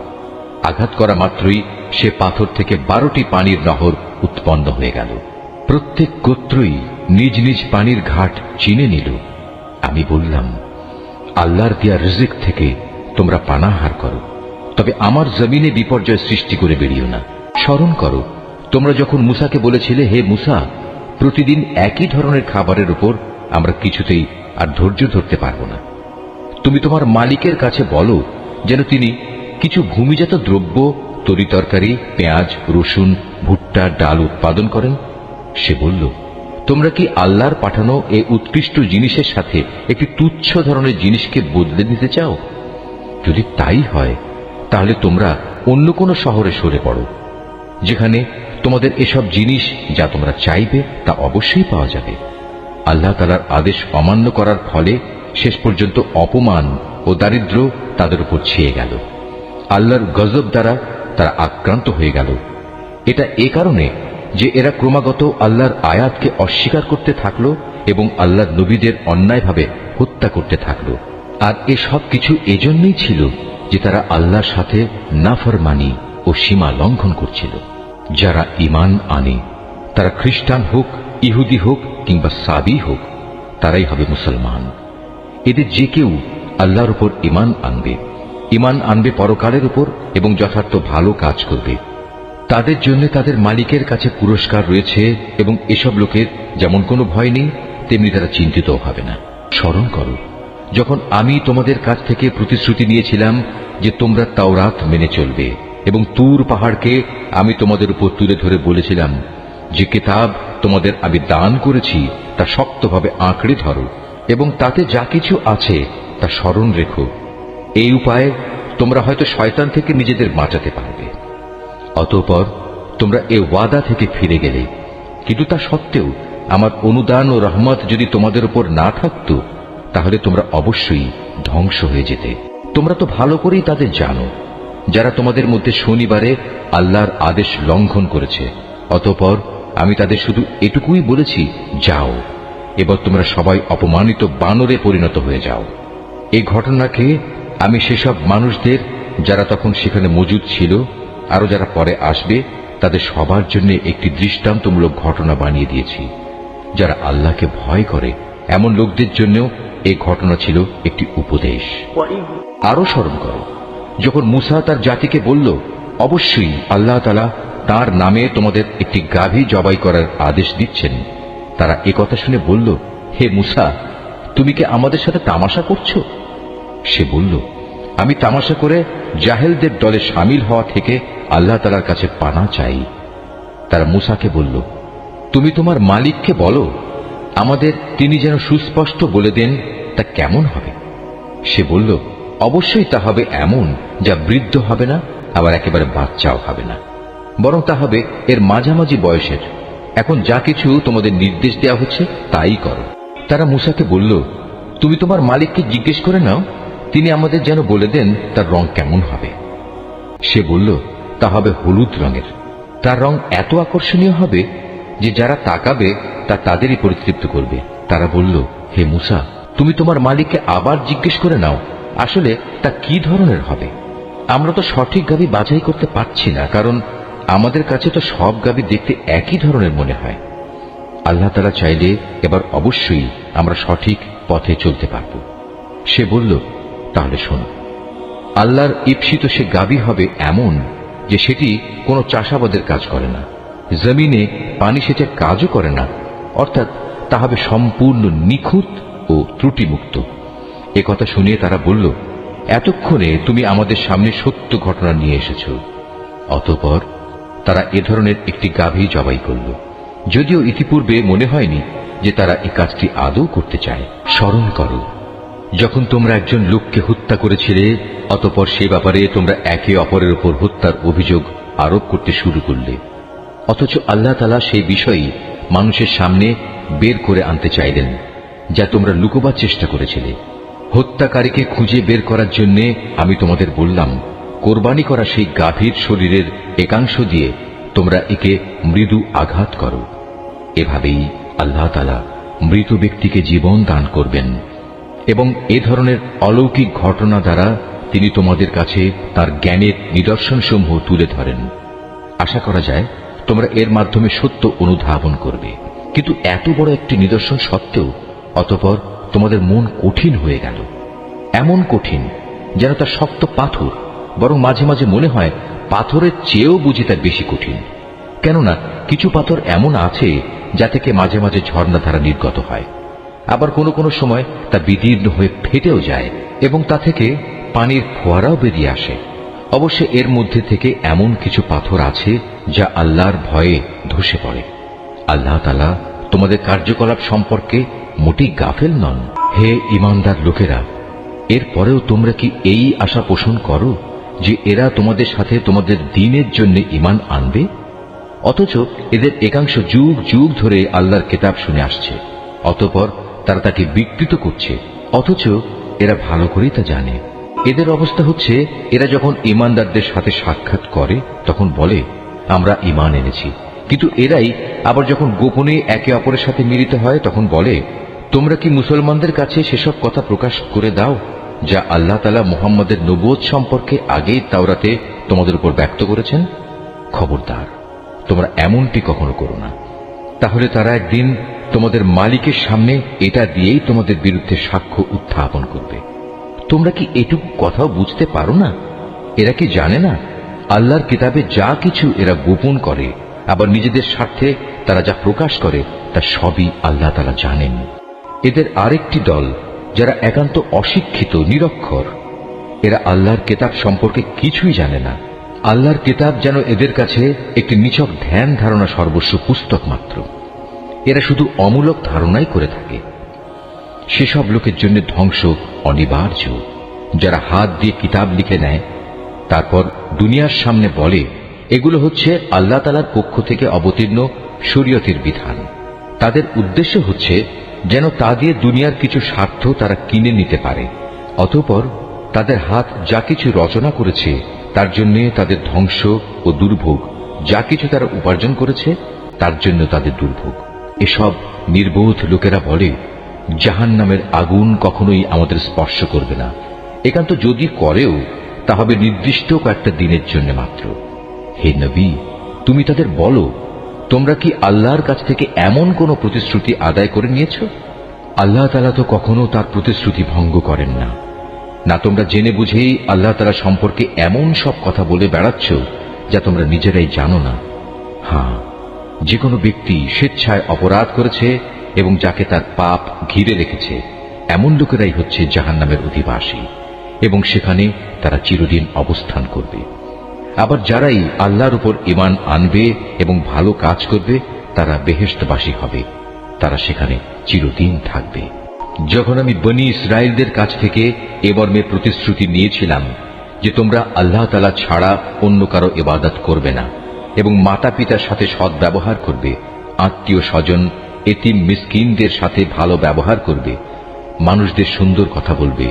Speaker 1: আঘাত করা মাত্রই সে পাথর থেকে 12টি পানির নহর উৎপন্ন হয়ে গেল। প্রত্যেক গোত্রই নিজ নিজ পানির ঘাট চিনে নিল। আমি বললাম, আল্লাহর দেয়া রিজিক থেকে তোমরা পানাহার করো, তবে আমার জমিনে বিপর্যয় সৃষ্টি করে বেরিও না। স্মরণ করো, তোমরা যখন মুসাকে বলেছিলে, হে মুসা, প্রতিদিন একই ধরনের খাবারের উপর আমরা কিছুতেই আর ধৈর্য ধরতে পারব না। তুমি তোমার মালিকের কাছে বলো যেন তিনি কিছু ভূমিজাত দ্রব্য, তরিতরকারি, পেঁয়াজ, রসুন, ভুট্টা, ডাল উৎপাদন করেন। সে বলল, তোমরা কি আল্লাহর পাঠানো এই উৎকৃষ্ট জিনিসের সাথে একটি তুচ্ছ ধরনের জিনিসকে বদলে দিতে চাও? যদি তাই হয়, তাহলে তোমরা অন্য কোনো শহরে সরে পড়ো, যেখানে তোমাদের এসব জিনিস যা তোমরা চাইবে তা অবশ্যই পাওয়া যাবে। আল্লাহ তাআলার আদেশ অমান্য করার ফলে শেষ পর্যন্ত অপমান ও দারিদ্র তাদের উপর ছেয়ে গেল। আল্লাহর গজব দ্বারা তারা আক্রান্ত হয়ে গেল। এটা এ কারণে যে এরা ক্রমাগত আল্লাহর আয়াতকে অস্বীকার করতে থাকলো এবং আল্লাহর নবীদের অন্যায়ভাবে হত্যা করতে থাকলো। আর এসব কিছু এজন্যই ছিল যে তারা আল্লাহর সাথে নাফরমানি ও সীমা লঙ্ঘন করছিল। যারা ঈমান আনে, তারা খ্রিস্টান হোক, ইহুদি হোক কিংবা সাবি হোক, তারাই হবে মুসলমান। এদের যে কেউ আল্লাহর উপর ঈমান আনবে পরকালের উপর এবং যথার্থ ভালো কাজ করবে, তাদের জন্য তাদের মালিকের কাছে পুরস্কার রয়েছে, এবং এসব লোকের যেমন কোনো ভয় নেই, তেমনি তারা চিন্তিত হবে না। স্মরণ করো, যখন আমি তোমাদের কাছ থেকে প্রতিশ্রুতি নিয়েছিলাম যে তোমরা তাওরাত মেনে চলবে, এবং তুর পাহাড়কে আমি তোমাদের উপর তুলে ধরে বলেছিলাম যে কিতাব তোমাদের আমি দান করেছি তা শক্তভাবে আঁকড়ে ধরো এবং তাতে যা কিছু আছে তা স্মরণ রেখো। এই উপায়ে তোমরা হয়তো শয়তান থেকে নিজেদের বাঁচাতে পারবে। অতঃপর তোমরা এ ওয়াদা থেকে ফিরে গেলে, কিন্তু তা সত্ত্বেও আমার অনুদান ও রহমত যদি তোমাদের উপর না থাকত, তাহলে তোমরা অবশ্যই ধ্বংস হয়ে যেতে। তোমরা তো ভালো করেই তাদের জানো যারা তোমাদের মধ্যে শনিবারে আল্লাহর আদেশ লঙ্ঘন করেছে। অতঃপর আমি তাদের শুধু এটুকুই বলেছি, যাও, এবার তোমরা সবাই অপমানিত বানরে পরিণত হয়ে যাও। এই ঘটনাকে আমি সেসব মানুষদের যারা তখন সেখানে মজুদ ছিল, আরো যারা পরে আসবে, তাদের সবার জন্য একটি দৃষ্টান্তমূলক ঘটনা বানিয়ে দিয়েছি। যারা আল্লাহকে ভয় করে এমন লোকদের জন্য এই ঘটনা ছিল একটি উপদেশ। আরো স্মরণ করো, যখন মুসা তার জাতিকে বলল, অবশ্যই আল্লাহ তাআলা তার নামে তোমাদের একটি গাভী জবাই করার আদেশ দিচ্ছেন। তারা একথা শুনে বলল, হে মূসা, তুমি কি আমাদের সাথে তামাশা করছো? সে বলল, আমি তামাশা করে জাহেলদের দলে শামিল হওয়া থেকে আল্লাহ তাআলার কাছে পানা চাই। তারা মূসাকে বলল, তুমি তোমার মালিককে বলো, আমাদের তিনি যেন সুস্পষ্ট বলে দেন তা কেমন হবে। সে বলল, অবশ্যই তা হবে এমন যা বৃদ্ধ হবে না, আবার একেবারে বাচ্চাও হবে না, বরং তা হবে এর মাঝামাঝি বয়সের। এখন যা কিছু তোমাদের নির্দেশ দেওয়া হচ্ছে তাই করো। তারা মূসাকে বলল, তুমি তোমার মালিককে জিজ্ঞেস করে নাও, তিনি আমাদের যেন বলে দেন তার রং কেমন হবে। সে বলল, তা হবে হলুদ রঙের। তার রং এত আকর্ষণীয় হবে যে যারা তাকাবে তা তাদেরই পরিতৃপ্ত করবে। তারা বলল, হে মূসা, তুমি তোমার মালিককে আবার জিজ্ঞেস করে নাও, আসলে তা কি ধরনের হবে। আমরা তো সঠিক গাভী বাছাই করতে পারছি না, কারণ আমাদের কাছে তো সব গাভী দেখতে একই ধরনের মনে হয়। আল্লাহ তাআলা চাইলে এবার অবশ্যই আমরা সঠিক পথে চলতে পারব। সে বলল, তাহলে শোনো, আল্লাহর ঈপ্সিত সে গাভী হবে এমন যে সেটি কোনো চাষাবাদের কাজ করে না, জমিনে পানি সেচের কাজও করে না, অর্থাৎ তা হবে সম্পূর্ণ নিখুঁত ও ত্রুটিমুক্ত। একথা শুনিয়ে তারা বলল, এতক্ষণে তুমি আমাদের সামনে সত্য ঘটনা নিয়ে এসেছ। অতঃপর তারা এ ধরনের একটি গাভী জবাই করল, যদিও ইতিপূর্বে মনে হয়নি যে তারা এই কাজটি আদৌ করতে চায়। স্মরণ করো, যখন তোমরা একজন লোককে হত্যা করেছিলে, অতঃপর সে ব্যাপারে তোমরা একে অপরের উপর হত্যার অভিযোগ আরোপ করতে শুরু করলে, অথচ আল্লাহ তাআলা সেই বিষয়ই মানুষের সামনে বের করে আনতে চাইলেন যা তোমরা লুকোবার চেষ্টা করেছিলে। হত্যাকারীকে খুঁজে বের করার জন্য আমি তোমাদের বললাম, কোরবানি করা সেই গাভীর শরীরের একাংশ দিয়ে তোমরা একে মৃদু আঘাত করো। এভাবেই আল্লাহ তাআলা মৃত ব্যক্তিকে জীবন দান করবেন এবং এ ধরনের অলৌকিক ঘটনা দ্বারা তিনি তোমাদের কাছে তার জ্ঞানের নিদর্শনসমূহ তুলে ধরেন। আশা করা যায় তোমরা এর মাধ্যমে সত্য অনুধাবন করবে। কিন্তু এত বড় একটি নিদর্শন সত্ত্বেও অতঃপর তোমাদের মন কঠিন হয়ে গেল, এমন কঠিন যেন তা শক্ত পাথর, বরং মাঝে মাঝে মনে হয় পাথরের চেয়েও বুঝি তা বেশি কঠিন। কেননা কিছু পাথর এমন আছে যা থেকে মাঝে মাঝে ঝর্ণাধারা নির্গত হয়, আবার কোনো কোনো সময় তা বিদীর্ণ হয়ে ফেটেও যায় এবং তা থেকে পানির ফোয়ারাও বেরিয়ে আসে। অবশ্য এর মধ্যে থেকে এমন কিছু পাথর আছে যা আল্লাহর ভয়ে ধসে পড়ে। আল্লাহ তাআলা তোমাদের কার্যকলাপ সম্পর্কে মোটেই গাফেল নন। হে ঈমানদার লোকেরা, এরপরেও তোমরা কি এই আশা পোষণ করো যে এরা তোমাদের সাথে তোমাদের দ্বীনের জন্য ঈমান আনবে? অথচ এদের একাংশ যুগ যুগ ধরে আল্লাহর কিতাব শুনে আসছে, অতঃপর তারা তাকে বিকৃত করছে, অথচ এরা ভালো করেই তা জানে। এদের অবস্থা হচ্ছে, এরা যখন ঈমানদারদের সাথে সাক্ষাৎ করে তখন বলে, আমরা ঈমান এনেছি, কিন্তু এরাই আবার যখন গোপনে একে অপরের সাথে মিলিত হয় তখন বলে, তোমরা কি মুসলমানদের কাছে সেসব কথা প্রকাশ করে দাও যা আল্লাহ তাআলা মুহাম্মদের নবুয়ত সম্পর্কে আগেই তাওরাতে তোমাদের উপর ব্যক্ত করেছেন? খবরদার, তোমরা এমনটি কখনো করো না, তাহলে তারা একদিন তোমাদের মালিকের সামনে এটা দিয়েই তোমাদের বিরুদ্ধে সাক্ষ্য উত্থাপন করবে। তোমরা কি এটুকু কথাও বুঝতে পারো না? এরা কি জানে না আল্লাহর কিতাবে যা কিছু এরা গোপন করে, আবার নিজেদের স্বার্থে তারা যা প্রকাশ করে তা সবই আল্লাহ তাআলা জানেন। এদের আরেকটি দল যারা একান্ত অশিক্ষিত, নিরক্ষর, এরা আল্লাহর কিতাব সম্পর্কে কিছুই জানে না। আল্লাহর কিতাব যেন এদের কাছে একটি নিছক ধ্যান ধারণা সর্বস্ব পুস্তক মাত্র। এরা শুধু অমূলক ধারণাই করে থাকে। সেসব লোকের জন্য ধ্বংস অনিবার্য যারা হাত দিয়ে কিতাব লিখে নেয়, তারপর দুনিয়ার সামনে বলে এগুলো হচ্ছে আল্লাহ তাআলার পক্ষ থেকে অবতীর্ণ শরীয়তের বিধান। তাদের উদ্দেশ্য হচ্ছে যেন তা দিয়ে দুনিয়ার কিছু স্বার্থ তারা কিনে নিতে পারে, অতঃপর তাদের হাত যা কিছু রচনা করেছে তার জন্য তাদের ধ্বংস ও দুর্ভোগ, যা কিছু তারা উপার্জন করেছে তার জন্য তাদের দুর্ভোগ। এসব নির্বোধ লোকেরা বলে, জাহান্নামের আগুন কখনোই আমাদের স্পর্শ করবে না, একান্ত যদি করেও তা হবে নির্দিষ্ট কয়েকটা দিনের জন্য মাত্র। হে নবী, তুমি তাদের বলো, তোমরা কি আল্লাহর কাছ থেকে এমন কোন প্রতিশ্রুতি আদায় করে নিয়েছ? আল্লাহ তাআলা তো কখনো তার প্রতিশ্রুতি ভঙ্গ করেন না। না তোমরা জেনে বুঝেই আল্লাহ তাআলা সম্পর্কে এমন সব কথা বলে বেড়াচ্ছ যা তোমরা নিজেরাই জানো না। হ্যাঁ, যে কোনো ব্যক্তি স্বেচ্ছায় অপরাধ করেছে এবং যাকে তার পাপ ঘিরে রেখেছে, এমন লোকেরাই হচ্ছে জাহান্নামের অধিবাসী এবং সেখানে তারা চিরদিন অবস্থান করবে। আবার যারাই আল্লাহর উপর ঈমান আনবে এবং ভালো কাজ করবে তারা বেহেশতবাসী হবে, তারা সেখানে চিরদিন থাকবে। যখন আমি বনী ইসরায়েলদের কাছ থেকে এ মর্মে প্রতিশ্রুতি নিয়েছিলাম যে তোমরা আল্লাহ তাআলা ছাড়া অন্য কারো ইবাদত করবে না এবং মাতা পিতার সাথে সৎ ব্যবহার করবে, আত্মীয় স্বজন এতিম মিসকিনদের সাথে ভালো ব্যবহার করবে, মানুষদের সুন্দর কথা বলবে,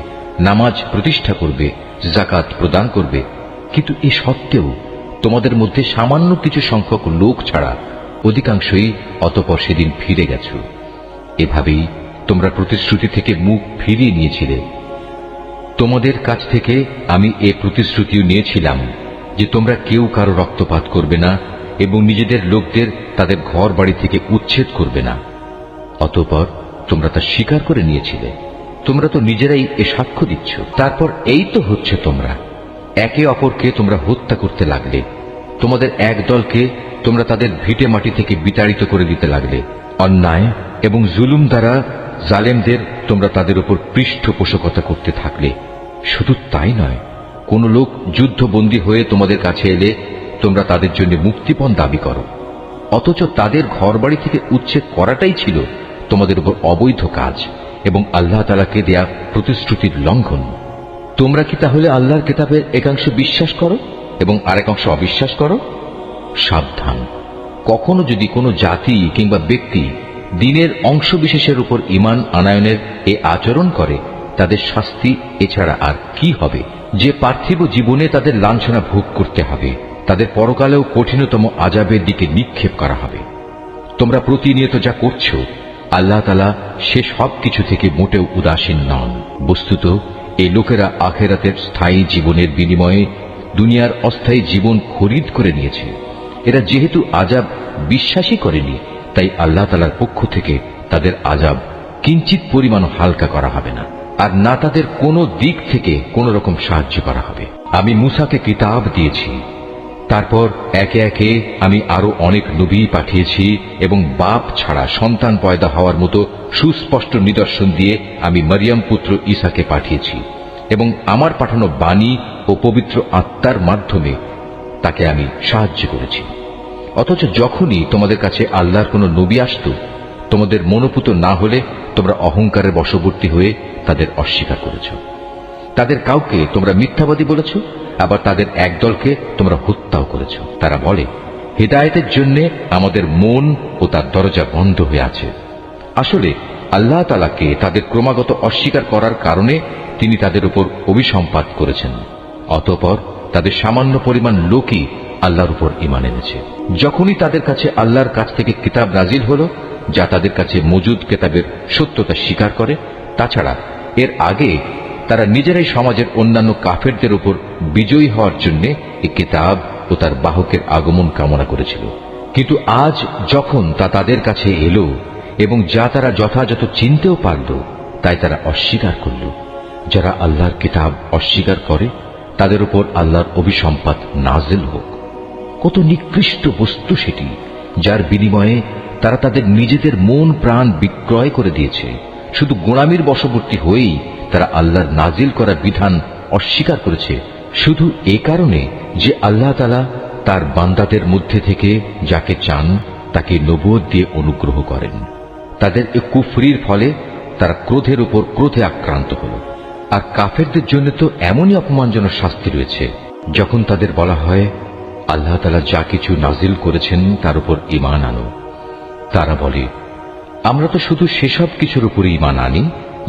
Speaker 1: নামাজ প্রতিষ্ঠা করবে, যাকাত প্রদান করবে, কিন্তু এ সত্ত্বেও তোমাদের মধ্যে সামান্য কিছু সংখ্যক লোক ছাড়া অধিকাংশই অতঃপর সেদিন ফিরে গেছ। এভাবেই তোমরা প্রতিশ্রুতি থেকে মুখ ফিরিয়ে নিয়েছিলে। তোমাদের কাছ থেকে আমি এ প্রতিশ্রুতিও নিয়েছিলাম যে তোমরা কেউ কারো রক্তপাত করবে না এবং নিজেদের লোকদের তাদের ঘর বাড়ি থেকে উচ্ছেদ করবে না। অতঃপর তোমরা তা স্বীকার করে নিয়েছিলে। তোমরা তো নিজেরাই এ সাক্ষ্য দিচ্ছ। তারপর এই তো হচ্ছে, তোমরা একে অপরকে তোমরা হত্যা করতে লাগলে। তোমাদের এক দলকে তোমরা তাদের ভিটে মাটি থেকে বিতাড়িত করে দিতে লাগলে। অন্যায় এবং জুলুম দ্বারা জালেমদের তোমরা তাদের উপর পৃষ্ঠপোষকতা করতে থাকলে। শুধু তাই নয়, কোন লোক যুদ্ধবন্দী হয়ে তোমাদের কাছে এলে তোমরা তাদের জন্য মুক্তিপণ দাবি করো, অথচ তাদের ঘরবাড়ি থেকে উচ্ছেদ করাটাই ছিল তোমাদের উপর অবৈধ কাজ এবং আল্লাহ তাআলাকে দেয়া প্রতিশ্রুতির লঙ্ঘন। তোমরা কি তাহলে আল্লাহর কিতাবের একাংশ বিশ্বাস করো এবং আরেকাংশ অবিশ্বাস করো? সাবধান, কখনো যদি কোনো জাতি কিংবা ব্যক্তি দ্বীনের অংশ বিশেষের উপর ঈমান আনায়নের এ আচরণ করে, তাদের শাস্তি এছাড়া আর কি হবে? যে পার্থিব জীবনে তাদের লাঞ্ছনা ভোগ করতে হবে, তাদের পরকালেও কঠিনতম আযাবের দিকে নিক্ষেপ করা হবে। তোমরা প্রতিনিয়ত যা করছো, আল্লাহ তাআলা সে সব কিছু থেকে মোটেও উদাসীন নন। বস্তুত এই লোকেরা আখিরাতের স্থায়ী জীবনের বিনিময়ে দুনিয়ার অস্থায়ী জীবন খরিদ করে নিয়েছে। এরা যেহেতু আযাব বিশ্বাসই করেনি, তাই আল্লাহ তাআলার পক্ষ থেকে তাদের আযাব কিঞ্চিত পরিমাণ হালকা করা হবে না, আর না তাদের কোনো দিক থেকে কোন রকম সাহায্য করা হবে। আমি মূসাকে কিতাব দিয়েছি, তারপর একে একে আমি আরো অনেক নবী পাঠিয়েছি এবং বাপ ছাড়া সন্তান পয়দা হওয়ার মতো সুস্পষ্ট নিদর্শন দিয়ে আমি মরিয়ম পুত্র ঈসাকে পাঠিয়েছি এবং আমার পাঠানো বাণী ও পবিত্র আত্মার মাধ্যমে তাকে আমি সাহায্য করেছি। অথচ যখনই তোমাদের কাছে আল্লাহর কোনো নবী আসত, তোমাদের মনোপুত না হলে তোমরা অহংকারের বশবর্তী হয়ে তাদের অস্বীকার করেছ। তাদের কাউকে তোমরা মিথ্যাবাদী বলেছ, আবার তাদের একদলকে তোমরা হত্যাও করেছ। তারা বলে, হিদায়াতের জন্য আমাদের মন ও তার দরজা বন্ধ হয়ে আছে। আসলে আল্লাহ তাআলাকে তাদের ক্রমাগত অস্বীকার করার কারণে তিনি তাদের উপর অভিসম্পাত করেছেন। অতঃপর তাদের সামান্য পরিমাণ লোকই আল্লাহর উপর ঈমান এনেছে। যখনই তাদের কাছে আল্লাহর কাছ থেকে কিতাব নাজিল হলো, যা তাদের কাছে মজুদ কিতাবের সত্যতা স্বীকার করে, তাছাড়া এর আগে তারা নিজেরাই সমাজের অন্যান্য কাফেরদের উপর বিজয়ী হওয়ার জন্য এই কিতাব ও তার বাহকের আগমন কামনা করেছিল। কিন্তু আজ যখন তা তাদের কাছে এলো এবং যা তারা যথাযথ চিনতেও পারল, তাই তারা অস্বীকার করল। যারা আল্লাহর কিতাব অস্বীকার করে, তাদের উপর আল্লাহর অভিসম্পাত নাজিল হোক। কত নিকৃষ্ট বস্তু সেটি, যার বিনিময়ে তারা তাদের নিজেদের মন প্রাণ বিক্রয় করে দিয়েছে। শুধু গোলামির বশবর্তী হয়েই তারা আল্লাহর নাজিল করা বিধান অস্বীকার করেছে, শুধু এ কারণে যে আল্লাহ তাআলা তার বান্দাদের মধ্যে থেকে যাকে চান তাকে নবুয়ত দিয়ে অনুগ্রহ করেন। তাদের এ কুফরির ফলে তারা ক্রোধের উপর ক্রোধে আক্রান্ত হল। আর কাফেরদের জন্য তো এমনই অপমানজনক শাস্তি রয়েছে, যখন তাদের বলা হয় আল্লাহ তাআলা যা কিছু নাজিল করেছেন তার উপর ঈমান আনো। তারা বলে, আমরা তো শুধু সেসব কিছুর উপর ঈমান আনি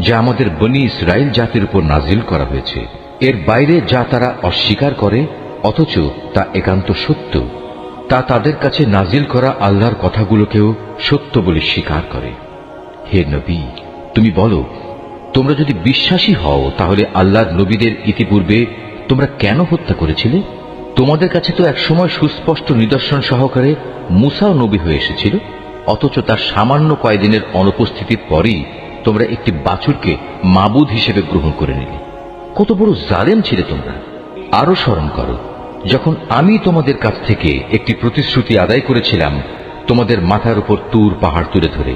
Speaker 1: যা আমাদের বনী ইসরাইল জাতির উপর নাজিল করা হয়েছে। এর বাইরে যা তারা অস্বীকার করে অথচ তা একান্ত সত্য, তা তাদের কাছে নাজিল করা আল্লাহর কথাগুলোকেও সত্য বলে স্বীকার করে। হে নবী, তুমি বলো, তোমরা যদি বিশ্বাসী হও তাহলে আল্লাহর নবীদের ইতিপূর্বে তোমরা কেন হত্যা করেছিলে? তোমাদের কাছে তো একসময় সুস্পষ্ট নিদর্শন সহকারে মূসাও নবী হয়ে এসেছিল, অথচ তার সামান্য কয়েকদিনের অনুপস্থিতির পরই তোমরা একটি বাছুরকে মাবুদ হিসেবে গ্রহণ করে নিলে। কত বড় জালেম ছিলে তোমরা! আরো স্মরণ করো, যখন আমি তোমাদের কাছ থেকে একটি প্রতিশ্রুতি আদায় করেছিলাম তোমাদের মাথার উপর তুর পাহাড় তুলে ধরে,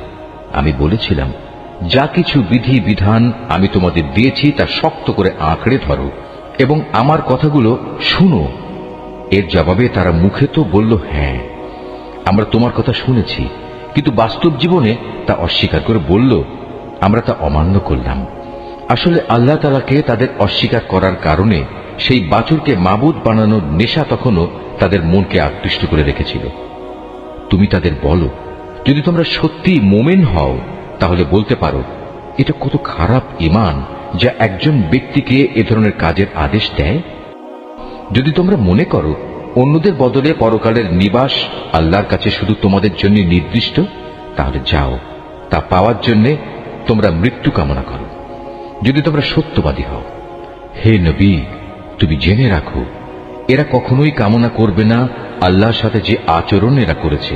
Speaker 1: আমি বলেছিলাম যা কিছু বিধি বিধান আমি তোমাদের দিয়েছি তা শক্ত করে আঁকড়ে ধরো এবং আমার কথাগুলো শুনো। এর জবাবে তারা মুখে তো বলল, হ্যাঁ আমরা তোমার কথা শুনেছি, কিন্তু বাস্তব জীবনে তা অস্বীকার করে বলল, আমরা তা অমান্য করলাম। আসলে আল্লাহ তাআলাকে তাদের অস্বীকার করার কারণে সেই বাছুরকে মাবুদ বানানোর নেশা তখনও তাদের মনকে আকৃষ্ট করে রেখেছিল। তুমি তাদের বলো, যদি তোমরা সত্যি মোমেন হও তাহলে বলতে পারো, এটা কত খারাপ ঈমান যা একজন ব্যক্তিকে এ ধরনের কাজের আদেশ দেয়। যদি তোমরা মনে করো অন্যদের বদলে পরকালের নিবাস আল্লাহর কাছে শুধু তোমাদের জন্য নির্দিষ্ট, তাহলে যাও, তা পাওয়ার জন্য তোমরা মৃত্যু কামনা করো, যদি তোমরা সত্যবাদী হও। হে নবী, তুমি জেনে রাখো, এরা কখনোই কামনা করবে না আল্লাহর সাথে যে আচরণ এরা করেছে,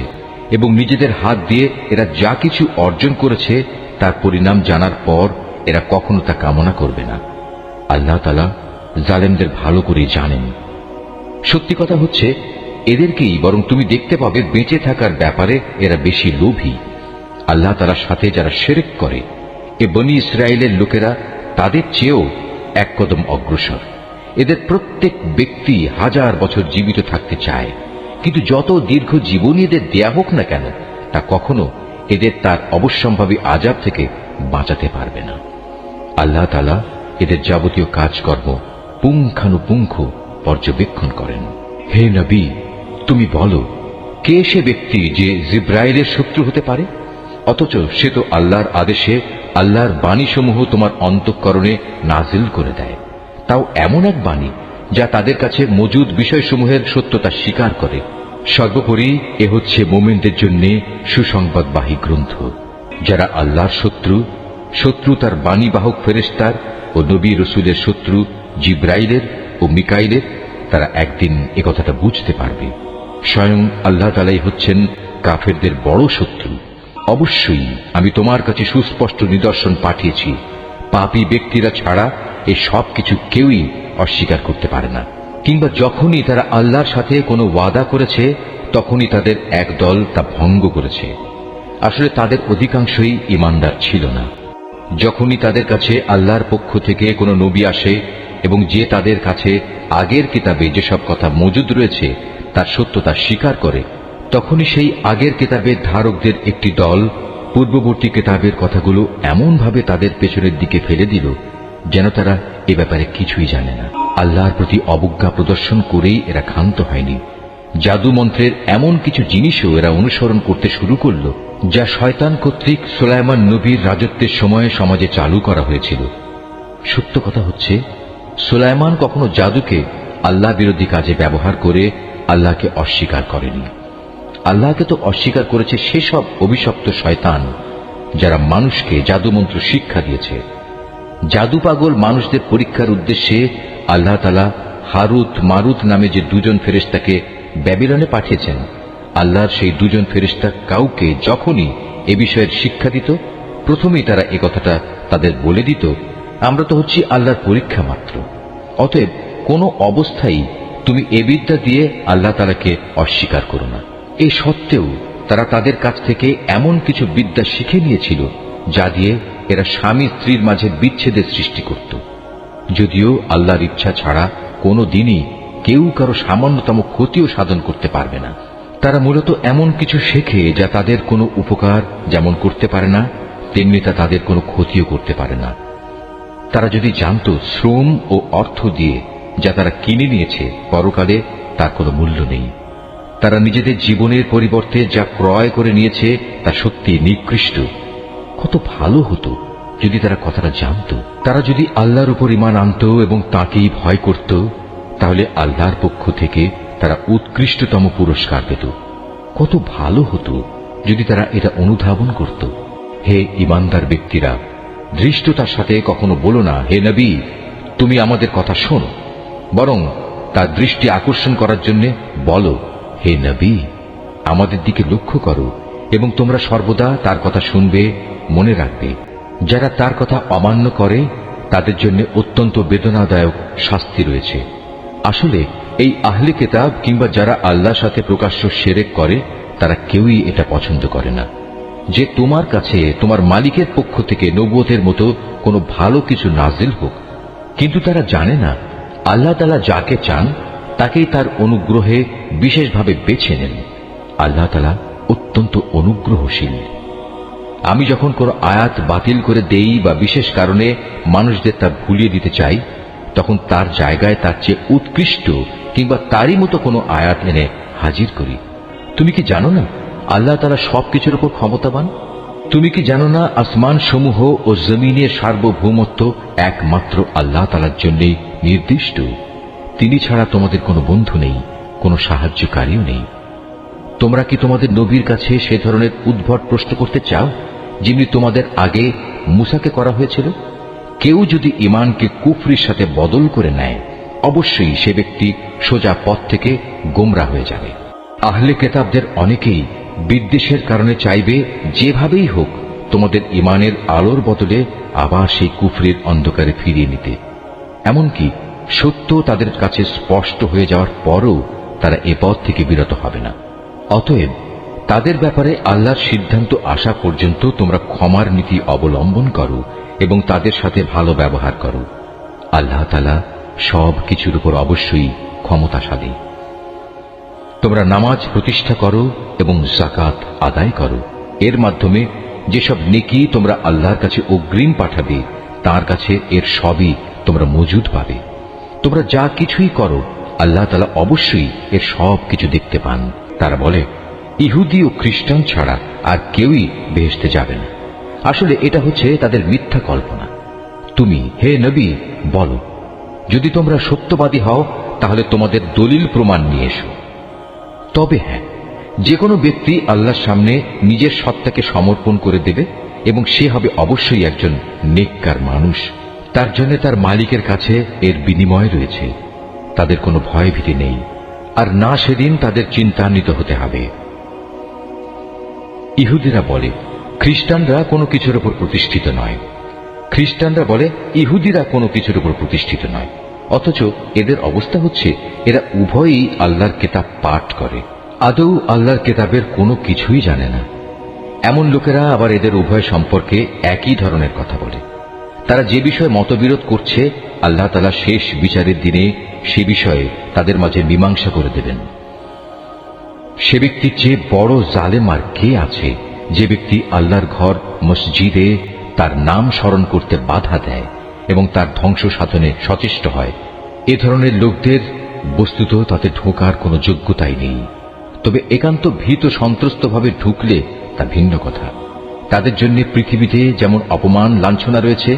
Speaker 1: এবং নিজেদের হাত দিয়ে এরা যা কিছু অর্জন করেছে তার পরিণাম জানার পর এরা কখনো তা কামনা করবে না। আল্লাহ তাআলা জালেমদের ভালো করে জানেন। সত্যি কথা হচ্ছে, এদেরকেই বরং তুমি দেখতে পাবে বেঁচে থাকার ব্যাপারে এরা বেশি লোভী। আল্লাহ তাআলার সাথে যারা শিরক করে, এ বনী ইসরায়েলের লোকেরা তাদের চেয়েও এক কদম অগ্রসর। এদের প্রত্যেক ব্যক্তি 1000 বছর জীবিত থাকতে চায়, কিন্তু যত দীর্ঘ জীবনই এদের দেয়া হোক না কেন, তা কখনো এদের তার অবশ্যম্ভাবী আযাব থেকে বাঁচাতে পারবে না। আল্লাহ তাআলা এদের যাবতীয় কাজকর্ম পুঙ্খানুপুঙ্খ পর্যবেক্ষণ করেন। হে নবী, তুমি বলো, কে সে ব্যক্তি যে জিব্রাইলের শত্রু হতে পারে? অথচ সে তো আল্লাহর আদেশে আল্লাহর বাণীসমূহ তোমার অন্তঃকরণে নাজিল করে দেয়, তাও এমন এক বাণী যা তাদের কাছে মজুদ বিষয়সমূহের সত্যতা স্বীকার করে। সর্বোপরি এ হচ্ছে মোমেনদের জন্য সুসংবাদবাহী গ্রন্থ। যারা আল্লাহর শত্রু তার বাণীবাহক ফেরেশতার ও নবী রসুলের শত্রু জিব্রাইলের ও মিকাইলের, তারা একদিন এ কথাটা বুঝতে পারবে। স্বয়ং আল্লাহ তাআলাই হচ্ছেন কাফেরদের বড় শত্রু। অবশ্যই আমি তোমার কাছে সুস্পষ্ট নিদর্শন পাঠিয়েছি। পাপী ব্যক্তিরা ছাড়া এই সব কিছু কেউই অস্বীকার করতে পারে না, কিংবা যখনই তারা আল্লাহর সাথে কোনো ওয়াদা করেছে তখনই তাদের এক দল তা ভঙ্গ করেছে। আসলে তাদের অধিকাংশই ঈমানদার ছিল না। যখনই তাদের কাছে আল্লাহর পক্ষ থেকে কোনো নবী আসে এবং যে তাদের কাছে আগের কিতাবে যেসব কথা মজুদ রয়েছে তার সত্যতা স্বীকার করে, তখনই সেই আগের কিতাবের ধারকদের একটি দল পূর্ববর্তী কিতাবের কথাগুলো এমনভাবে তাদের পেছনের দিকে ফেলে দিল যেন তারা এ ব্যাপারে কিছুই জানে না। আল্লাহর প্রতি অবজ্ঞা প্রদর্শন করেই এরা ক্ষান্ত হয়নি। জাদু মন্ত্রের এমন কিছু জিনিসও এরা অনুসরণ করতে শুরু করল যা শয়তান কর্তৃক সুলাইমান নবীর রাজত্বের সময়ে সমাজে চালু করা হয়েছিল। সত্য কথা হচ্ছে, সুলাইমান কখনো জাদুকে আল্লাহ বিরোধী কাজে ব্যবহার করে আল্লাহকে অস্বীকার করেনি। আল্লাহকে তো অস্বীকার করেছে সেসব অভিশপ্ত শয়তান যারা মানুষকে জাদুমন্ত্র শিক্ষা দিয়েছে। জাদু পাগল মানুষদের পরীক্ষার উদ্দেশ্যে আল্লাহ তাআলা হারুত মারুত নামে যে দুজন ফেরেশতাকে ব্যাবিলনে পাঠিয়েছেন, আল্লাহর সেই দুজন ফেরেশতা কাউকে যখনই এ বিষয়ের শিক্ষা দিত, প্রথমেই তারা এ কথাটা তাদের বলে দিত, আমরা তো হচ্ছি আল্লাহর পরীক্ষা মাত্র। অতএব কোনো অবস্থায় তুমি এ বিদ্যা দিয়ে আল্লাহ তাআলাকে অস্বীকার করো না। এই সত্ত্বেও তারা তাদের কাছ থেকে এমন কিছু বিদ্যা শিখে নিয়েছিল যা দিয়ে এরা স্বামী স্ত্রীর মাঝে বিচ্ছেদের সৃষ্টি করত। যদিও আল্লাহর ইচ্ছা ছাড়া কোনো দিনই কেউ কারো সামান্যতম ক্ষতিও সাধন করতে পারবে না। তারা মূলত এমন কিছু শেখে যা তাদের কোনো উপকার যেমন করতে পারে না, তেমনি তা তাদের কোনো ক্ষতিও করতে পারে না। তারা যদি জানত শ্রম ও অর্থ দিয়ে যা তারা কিনে নিয়েছে পরকালে তার কোনো মূল্য নেই, তারা নিজেদের জীবনের পরিবর্তে যা ক্রয় করে নিয়েছে তা সত্যি নিকৃষ্ট। কত ভালো হতো যদি তারা কথাটা জানত। তারা যদি আল্লাহর উপর ঈমান আনত এবং তাকেই ভয় করত, তাহলে আল্লাহর পক্ষ থেকে তারা উৎকৃষ্টতম পুরস্কার পেত। কত ভালো হতো যদি তারা এটা অনুধাবন করত। হে ঈমানদার ব্যক্তিরা, ধৃষ্টতার সাথে কখনো বলো না, হে নবী তুমি আমাদের কথা শোনো, বরং তার দৃষ্টি আকর্ষণ করার জন্য বলো, হে নবী আমাদের দিকে লক্ষ্য করো এবং তোমরা সর্বদা তার কথা শুনবে, মনে রাখবে। যারা তার কথা অমান্য করে তাদের জন্য অত্যন্ত বেদনাদায়ক শাস্তি রয়েছে। আসলে এই আহলে কিতাব কিংবা যারা আল্লাহর সাথে প্রকাশ্য শিরক করে তারা কেউই এটা পছন্দ করে না যে তোমার কাছে তোমার মালিকের পক্ষ থেকে নবুয়তের মতো কোনো ভালো কিছু নাজিল হোক। কিন্তু তারা জানে না আল্লাহ তাআলা যাকে চান তাকেই তার অনুগ্রহে বিশেষভাবে বেছে নেন। আল্লাহ তাআলা অত্যন্ত অনুগ্রহশীল। আমি যখন কোনো আয়াত বাতিল করে দেই বা বিশেষ কারণে মানুষদের তা ভুলিয়ে দিতে চাই, তখন তার জায়গায় তার চেয়ে উৎকৃষ্ট কিংবা তারই মতো কোনো আয়াত এনে হাজির করি। তুমি কি জানো না আল্লাহ তাআলা সবকিছুর উপর ক্ষমতাবান? তুমি কি জানো না আসমান সমূহ ও জমিনের সার্বভৌমত্ব একমাত্র আল্লাহ তাআলার জন্যই নির্দিষ্ট? তিনি ছাড়া তোমাদের কোনো বন্ধু নেই, কোনো সাহায্যকারীও নেই। তোমরা কি তোমাদের নবীর কাছে সে ধরনের উদ্ভট প্রশ্ন করতে চাও যেমনি তোমাদের আগে মূসাকে করা হয়েছিল? কেউ যদি ঈমানকে কুফরির সাথে বদল করে নেয়, অবশ্যই সে ব্যক্তি সোজা পথ থেকে গোমরা হয়ে যাবে। আহলে কিতাবদের অনেকেই বিদ্বেষের কারণে চাইবে যেভাবেই হোক তোমাদের ঈমানের আলোর বদলে আবার সেই কুফরির অন্ধকারে ফিরিয়ে নিতে। এমনকি সত্য তাদের কাছে স্পষ্ট হয়ে যাওয়ার পরও তারা এ পথ থেকে বিরত হবে না। অতএব তাদের ব্যাপারে আল্লাহর সিদ্ধান্ত আসা পর্যন্ত তোমরা ক্ষমার নীতি অবলম্বন করো এবং তাদের সাথে ভালো ব্যবহার করো। আল্লাহ তাআলা সব কিছুর উপর অবশ্যই ক্ষমতাশালী। তোমরা নামাজ প্রতিষ্ঠা করো এবং যাকাত আদায় করো। এর মাধ্যমে যেসব নেকি তোমরা আল্লাহর কাছে অগ্রিম পাঠাবে তার কাছে এর সবই তোমরা মজুদ পাবে। তোমরা যা কিছুই করো আল্লাহ তাআলা অবশ্যই এর সব কিছু দেখতে পান। তারা বলে ইহুদি ও খ্রিস্টান ছাড়া আর কেউই বেহেশতে যাবে না। আসলে এটা হচ্ছে তাদের মিথ্যা কল্পনা। তুমি হে নবী বলো, যদি তোমরা সত্যবাদী হও তাহলে তোমাদের দলিল প্রমাণ নিয়ে এসো। তবে হ্যাঁ, যে কোনো ব্যক্তি আল্লাহর সামনে নিজের সত্তাকে সমর্পণ করে দেবে এবং সে হবে অবশ্যই একজন নেককার মানুষ। তার জন্য তার মালিকের কাছে এর বিনিময় রয়েছে। তাদের কোনো ভয় ভীতি নেই, আর না সেদিন তাদের চিন্তান্বিত হতে হবে। ইহুদিরা বলে খ্রিস্টানরা কোনো কিছুর উপর প্রতিষ্ঠিত নয়, খ্রিস্টানরা বলে ইহুদিরা কোনো কিছুর উপর প্রতিষ্ঠিত নয়। অথচ এদের অবস্থা হচ্ছে এরা উভয়ই আল্লাহর কিতাব পাঠ করে, আদৌ আল্লাহর কিতাবের কোনো কিছুই জানে না। এমন লোকেরা আবার এদের উভয় সম্পর্কে একই ধরনের কথা বলে। তারা যে বিষয়ে মতবিরোধ করছে আল্লাহ তাআলা শেষ বিচারের দিনে সে বিষয়ে তাদের মাঝে মীমাংসা করে দেবেন। সে ব্যক্তির চেয়ে বড় জালেম আর কে আছে যে ব্যক্তি আল্লাহর ঘর মসজিদে তার নাম স্মরণ করতে বাধা দেয় এবং তার ধ্বংস সাধনে সচেষ্ট হয়। এ ধরনের লোকদের বস্তুত তাতে ঢোকার কোনো যোগ্যতাই নেই। তবে একান্ত ভীত সন্ত্রস্তভাবে ঢুকলে তা ভিন্ন কথা। তাদের জন্য পৃথিবীতে যেমন অপমান লাঞ্ছনা রয়েছে,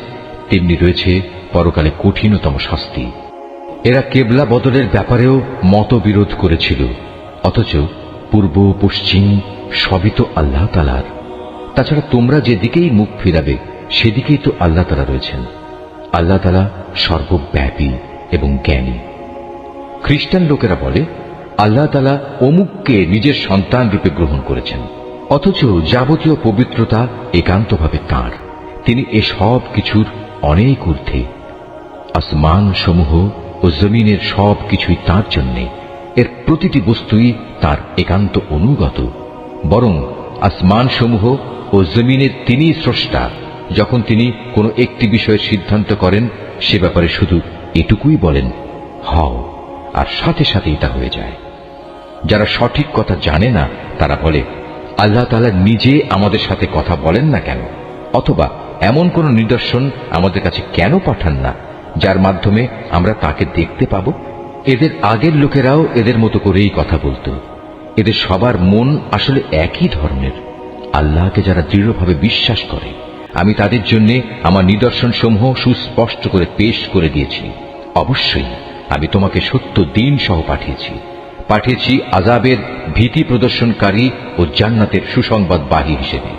Speaker 1: তেমনি রয়েছে পরকালে কঠিনতম শাস্তি। এরা কেবলা বদলের ব্যাপারেও মতবিরোধ করেছিল, অথচ পূর্ব পশ্চিম সবই তো আল্লাহ তাআলার। তাছাড়া তোমরা যেদিকেই মুখ ফিরাবে সেদিকেই তো আল্লাহ তাআলা রয়েছেন। আল্লাহ তাআলা সর্বব্যাপী এবং জ্ঞানী। খ্রিস্টান লোকেরা বলে আল্লাহ তাআলা অমুককে নিজের সন্তান রূপে গ্রহণ করেছেন, অথচ যাবতীয় পবিত্রতা একান্তভাবে তাঁর। তিনি এ সব কিছুর অনেক ঊর্ধ্বে। আসমান সমূহ ও জমিনের সব কিছুই তাঁর জন্যে। এর প্রতিটি বস্তুই তার একান্ত অনুগত। বরং আসমান সমূহ ও জমিনের তিনি স্রষ্টা। যখন তিনি কোনো একটি বিষয়ের সিদ্ধান্ত করেন সে ব্যাপারে শুধু এটুকুই বলেন হও, আর সাথে সাথেই তা হয়ে যায়। যারা সঠিক কথা জানে না তারা বলে আল্লাহ তাআলা নিজে আমাদের সাথে কথা বলেন না কেন, অথবা এমন কোন নিদর্শন আমাদের কাছে কেন পাঠান না যার মাধ্যমে আমরা তাকে দেখতে পাব। এদের আগের লোকেরাও এদের মতো করেই কথা বলতো। এদের সবার মন আসলে একই ধরনের। আল্লাহকে যারা দৃঢ়ভাবে বিশ্বাস করে আমি তাদের জন্য আমার নিদর্শন সমূহ সুস্পষ্ট করে পেশ করে দিয়েছি। অবশ্যই আমি তোমাকে সত্য দিন সহ পাঠিয়েছি আযাবের ভীতি প্রদর্শনকারী ও জান্নাতের সুসংবাদবাহী হিসেবে।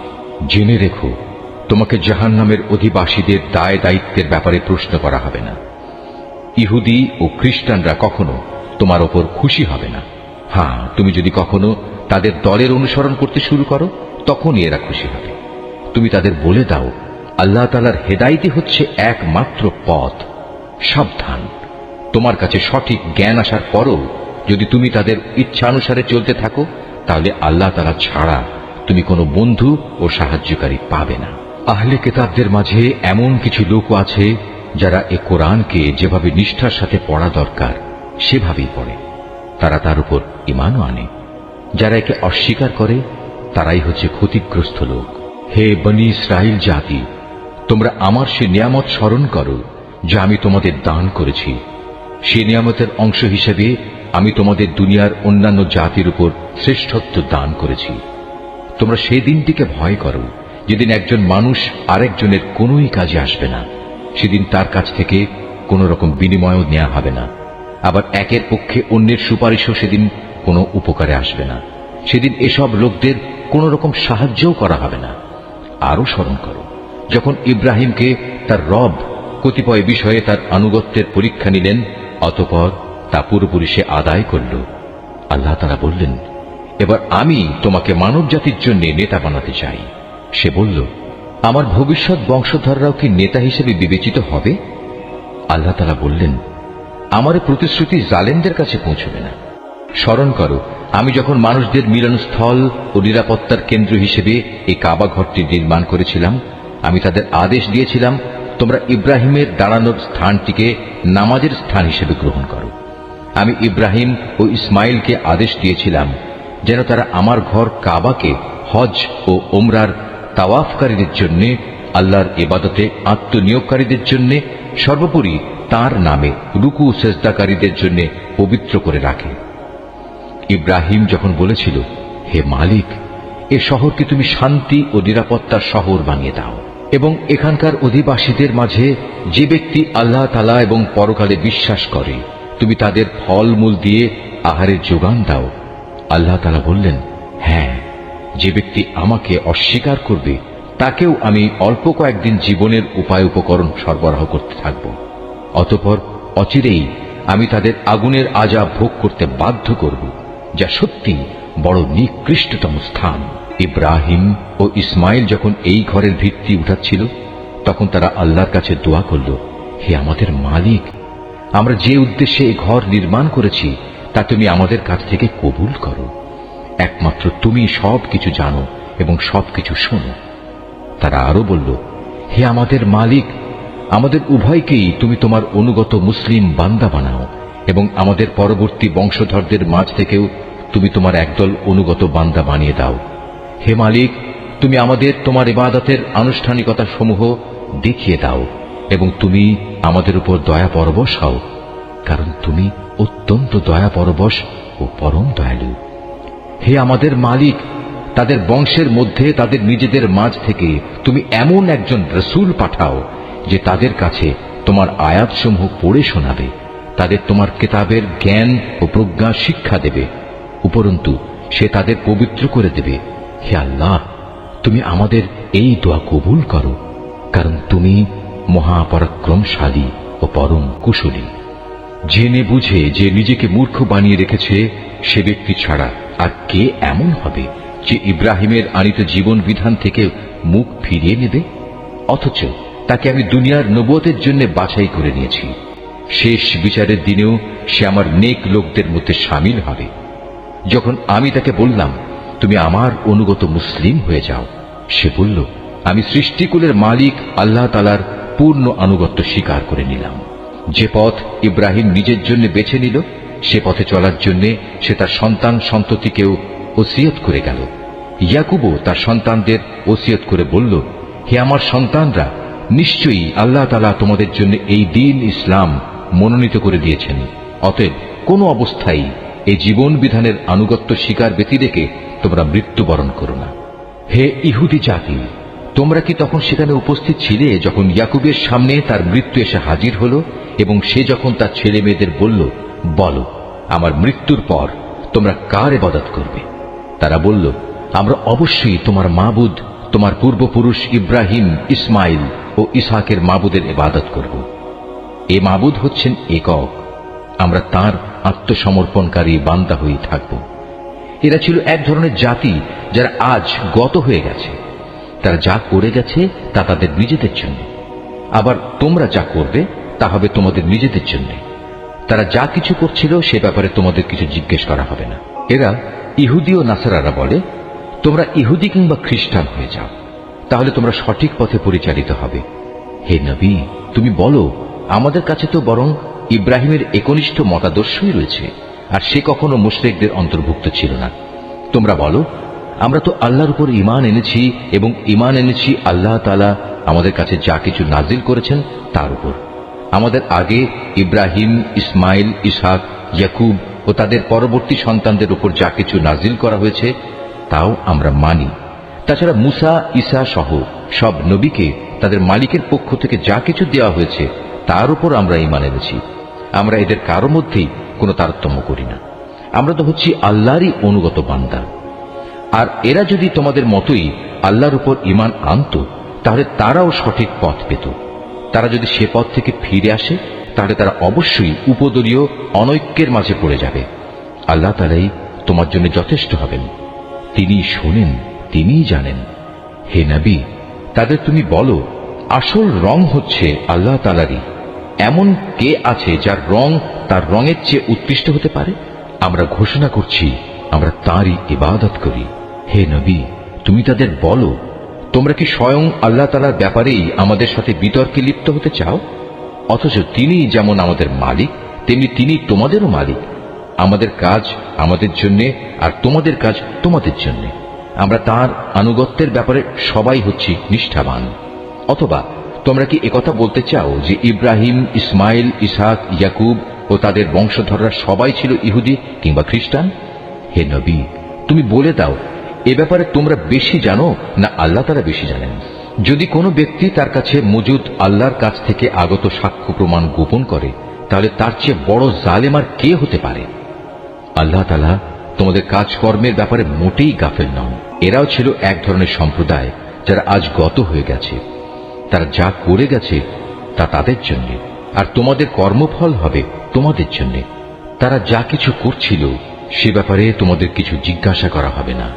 Speaker 1: জেনে রেখো, তোমাকে জাহান্নামের অধিবাসীদের দায় দায়িত্বের ব্যাপারে প্রশ্ন করা হবে না। ইহুদি ও খ্রিস্টানরা কখনো তোমার ওপর খুশি হবে না। হ্যাঁ, তুমি যদি কখনো তাদের দলের অনুসরণ করতে শুরু করো তখনই এরা খুশি হবে। তুমি তাদের বলে দাও আল্লাহ তাআলার হেদায়েতই হচ্ছে একমাত্র পথ। সাবধান, তোমার কাছে সঠিক জ্ঞান আসার পরও যদি তুমি তাদের ইচ্ছানুসারে চলতে থাকো, তাহলে আল্লাহ তাআলা ছাড়া তুমি কোনো বন্ধু ও সাহায্যকারী পাবে না। আহলে কিতাবদের মাঝে এমন কিছু লোক আছে যারা এ কোরআনকে যেভাবে নিষ্ঠার সাথে পড়া দরকার সেভাবেই পড়ে, তারা তার উপর ঈমানও আনে। যারা একে অস্বীকার করে তারাই হচ্ছে ক্ষতিগ্রস্ত লোক। হে বনী ইসরাইল জাতি, তোমরা আমার সে নিয়ামত স্মরণ করো যা আমি তোমাদের দান করেছি। সে নিয়ামতের অংশ হিসেবে আমি তোমাদের দুনিয়ার অন্যান্য জাতির উপর শ্রেষ্ঠত্ব দান করেছি। তোমরা সেই দিনটিকে ভয় করো যেদিন একজন মানুষ আরেকজনের কোনোই কাজে আসবে না। সেদিন তার কাছ থেকে কোনো রকম বিনিময়ও নেওয়া হবে না। আবার একের পক্ষে অন্যের সুপারিশও সেদিন কোনো উপকারে আসবে না। সেদিন এসব লোকদের কোনো রকম সাহায্যও করা হবে না। আরো স্মরণ করো যখন ইব্রাহিমকে তার রব কতিপয় বিষয়ে তার আনুগত্যের পরীক্ষা নিলেন, অতঃপর তা পুরোপুরি সে আদায় করল। আল্লাহ তাআলা বললেন, এবার আমি তোমাকে মানব জাতির জন্য নেতা বানাতে চাই। সে বলল, আমার ভবিষ্যৎ বংশধররাও কি নেতা হিসেবে বিবেচিত হবে? আল্লাহ তাআলা বললেন, আমার প্রতিশ্রুতি জালেমদের কাছে পৌঁছবে না। স্মরণ করো আমি যখন মানুষদের মিলনস্থল ও নিরাপত্তার কেন্দ্র হিসেবে এই কাবা ঘরটি নির্মাণ করেছিলাম, আমি তাদের আদেশ দিয়েছিলাম, তোমরা ইব্রাহিমের দাঁড়ানোর স্থানটিকে নামাজের স্থান হিসেবে গ্রহণ করো। আমি ইব্রাহিম ও ইসমাইলকে আদেশ দিয়েছিলাম যেন তারা আমার ঘর কাবাকে হজ ও ওমরার তাওয়াফকারীদের জন্য, আল্লাহর ইবাদতে আত্মনিয়োগকারীদের জন্য, সর্বোপরি তার নামে রুকু সেজদাকারীদের জন্য পবিত্র করে রাখে। ইব্রাহিম যখন বলেছিল, হে মালিক, এ শহরকে তুমি শান্তি ও নিরাপত্তার শহর বানিয়ে দাও এবং এখানকার অধিবাসীদের মাঝে যে ব্যক্তি আল্লাহ তাআলা এবং পরকালে বিশ্বাস করে তুমি তাদের ফলমূল দিয়ে আহারের যোগান দাও। আল্লাহ তাআলা বললেন, হ্যাঁ, যে ব্যক্তি আমাকে অস্বীকার করবে তাকেও আমি অল্প কয়েকদিন জীবনের উপায় উপকরণ সরবরাহ করতে থাকব। অতঃপর অচিরেই আমি তাদের আগুনের আযাব ভোগ করতে বাধ্য করব, যা সত্যি বড় নিকৃষ্টতম স্থান। ইব্রাহিম ও ইসমাইল যখন এই ঘরের ভিত্তি উঠাচ্ছিল তখন তারা আল্লাহর কাছে দোয়া করল, হে আমাদের মালিক, আমরা যে উদ্দেশ্যে এই ঘর নির্মাণ করেছি তা তুমি আমাদের কাছ থেকে কবুল করো। একমাত্র তুমি সবকিছু জানো এবং সবকিছু শোনো। তারা আরো বলল, হে আমাদের মালিক, আমাদের উভয়কেই তুমি তোমার অনুগত মুসলিম বান্দা বানাও এবং আমাদের পরবর্তী বংশধরদের মাঝ থেকেও তুমি তোমার একদল অনুগত বান্দা বানিয়ে দাও। হে মালিক, তুমি আমাদের তোমার ইবাদতের আনুষ্ঠানিকতা সমূহ দেখিয়ে দাও এবং তুমি আমাদের উপর দয়া পরবশ হও, কারণ তুমি অত্যন্ত দয়া পরবশ ও পরম দয়ালু। হে আমাদের মালিক, তাদের বংশের মধ্যে তাদের নিজেদের মাঝ থেকে তুমি এমন একজন রসূল পাঠাও যে তাদের কাছে তোমার আয়াতসমূহ পড়ে শোনাবে, তাদের তোমার কিতাবের জ্ঞান ও প্রজ্ঞা শিক্ষা দেবে, উপরন্তু সে তাদের পবিত্র করে দেবে। হে আল্লাহ, তুমি আমাদের এই দোয়া কবুল করো, কারণ তুমি মহাপরাক্রমশালী ও পরম কুশলী। জেনে বুঝে যে নিজেকে মূর্খ বানিয়ে রেখেছে সে ব্যক্তি ছাড়া আর কে এমন হবে যে ইব্রাহিমের আনিত জীবন বিধান থেকে মুখ ফিরিয়ে নেবে? অথচ তাকে আমি দুনিয়ার নবুয়তের জন্য বাছাই করে নিয়েছি। শেষ বিচারের দিনেও সে আমার নেক লোকদের মধ্যে শামিল হবে। যখন আমি তাকে বললাম, তুমি আমার অনুগত মুসলিম হয়ে যাও, সে বলল, আমি সৃষ্টিকুলের মালিক আল্লাহ তাআলার পূর্ণ আনুগত্য স্বীকার করে নিলাম। যে পথ ইব্রাহিম নিজের জন্য বেছে নিল সে পথে চলার জন্য সে তার সন্তান সন্ততিকেও ওসিয়ত করে গেল। ইয়াকুবও তার সন্তানদের ওসিয়ত করে বলল, হে আমার সন্তানরা, নিশ্চয়ই আল্লাহ তাআলা তোমাদের জন্য এই দ্বীন ইসলাম মনোনীত করে দিয়েছেন। অতএব কোনো অবস্থায় এই জীবন বিধানের আনুগত্য স্বীকার ব্যতি রেখে তোমরা মৃত্যুবরণ করো না। হে ইহুদি জাতি, তোমরা কি তখন সেখানে উপস্থিত ছিলে যখন ইয়াকুবের সামনে তার মৃত্যু এসে হাজির হলো এবং সে যখন তার ছেলে মেয়েদের বলল, বলো আমার মৃত্যুর পর তোমরা কার ইবাদত করবে? তারা বলল, আমরা অবশ্যই তোমার মাবুদ, তোমার পূর্বপুরুষ ইব্রাহিম, ইসমাইল ও ইসহাকের মাবুদের ইবাদত করব। এ মাবুদ হচ্ছেন একক, আমরা তার আত্মসমর্পণকারী বান্দা হয়ে থাকব। এরা ছিল এক ধরনের জাতি যারা আজ গত হয়ে গেছে। তারা যা করে গেছে তা তাদের নিজেদের জন্য, আবার তোমরা যা করবে তা হবে তোমাদের নিজেদের জন্য। তারা যা কিছু করছিল সে ব্যাপারে তোমাদের কিছু জিজ্ঞেস করা হবে না। এরা ইহুদি ও নাসারারা বলে, তোমরা ইহুদি কিংবা খ্রিস্টান হয়ে যাও, তাহলে তোমরা সঠিক পথে পরিচালিত হবে। হে নবী, তুমি বলো, আমাদের কাছে তো বরং ইব্রাহিমের একনিষ্ঠ মতাদর্শই রয়েছে, আর সে কখনো মুশরিকদের অন্তর্ভুক্ত ছিল না। তোমরা বলো, আমরা তো আল্লাহর উপর ঈমান এনেছি এবং ঈমান এনেছি আল্লাহ তাআলা আমাদের কাছে যা কিছু নাজিল করেছেন তার উপর। আমাদের আগে ইব্রাহিম, ইসমাইল, ইসহাক, ইয়াকুব ও তাদের পরবর্তী সন্তানদের উপর যা কিছু নাজিল করা হয়েছে তাও আমরা মানি। তাছাড়া মুসা, ঈসা সহ সব নবীকে তাদের মালিকের পক্ষ থেকে যা কিছু দেওয়া হয়েছে তার উপর আমরা ঈমান এনেছি। আমরা এদের কারো মধ্যেই কোনো তারতম্য করি না। আমরা তো হচ্ছি আল্লাহরই অনুগত বান্দা। আর এরা যদি তোমাদের মতোই আল্লাহর উপর ঈমান আনত, তাহলে তারাও সঠিক পথ পেত। তারা যদি সে পথ থেকে ফিরে আসে, তাহলে তারা অবশ্যই উপদলীয় অনৈক্যের মাঝে পড়ে যাবে। আল্লাহ তাআলাই তোমার জন্য যথেষ্ট হবেন, তিনি শোনেন, তিনিই জানেন। হে নবী, তাদের তুমি বলো, আসল রং হচ্ছে আল্লাহ তাআলারই। এমন কে আছে যার রং তার রঙের চেয়ে উৎকৃষ্ট হতে পারে? আমরা ঘোষণা করছি, আমরা তাঁরই ইবাদত করি। হে নবী, তুমি তাদের বলো, তোমরা কি স্বয়ং আল্লাহ তাআলার ব্যাপারেই আমাদের সাথে বিতর্কে লিপ্ত হতে চাও? অথচ তিনি যেমন আমাদের মালিক, তেমনি তিনি তোমাদেরও মালিক। আমাদের কাজ আমাদের জন্য, আর তোমাদের কাজ তোমাদের জন্য। আমরা তার আনুগত্যের ব্যাপারে সবাই হচ্ছি নিষ্ঠাবান। অথবা তোমরা কি একথা বলতে চাও যে ইব্রাহিম, ইসমাইল, ইসহাক, ইয়াকুব ও তাদের বংশধররা সবাই ছিল ইহুদি কিংবা খ্রিস্টান? হে নবী, তুমি বলে দাও, এ ব্যাপারে তোমরা বেশি জানো না আল্লাহ তাআলা বেশি জানেন? যদি কোনো ব্যক্তি তার কাছে মজুদ আল্লাহর কাছ থেকে আগত সাক্ষ্য প্রমাণ গোপন করে, তাহলে তার চেয়ে বড় জালেম আর কে হতে পারে? আল্লাহ তাআলা তোমাদের কাজকর্মের ব্যাপারে মোটেই গাফেল নন। এরাও ছিল এক ধরনের সম্প্রদায় যারা আজ গত হয়ে গেছে। তারা যা করে গেছে তা তাদের জন্য, আর তোমাদের কর্মফল হবে তোমাদের জন্য। তারা যা কিছু করছিল সে ব্যাপারে তোমাদের কিছু জিজ্ঞাসা করা হবে না।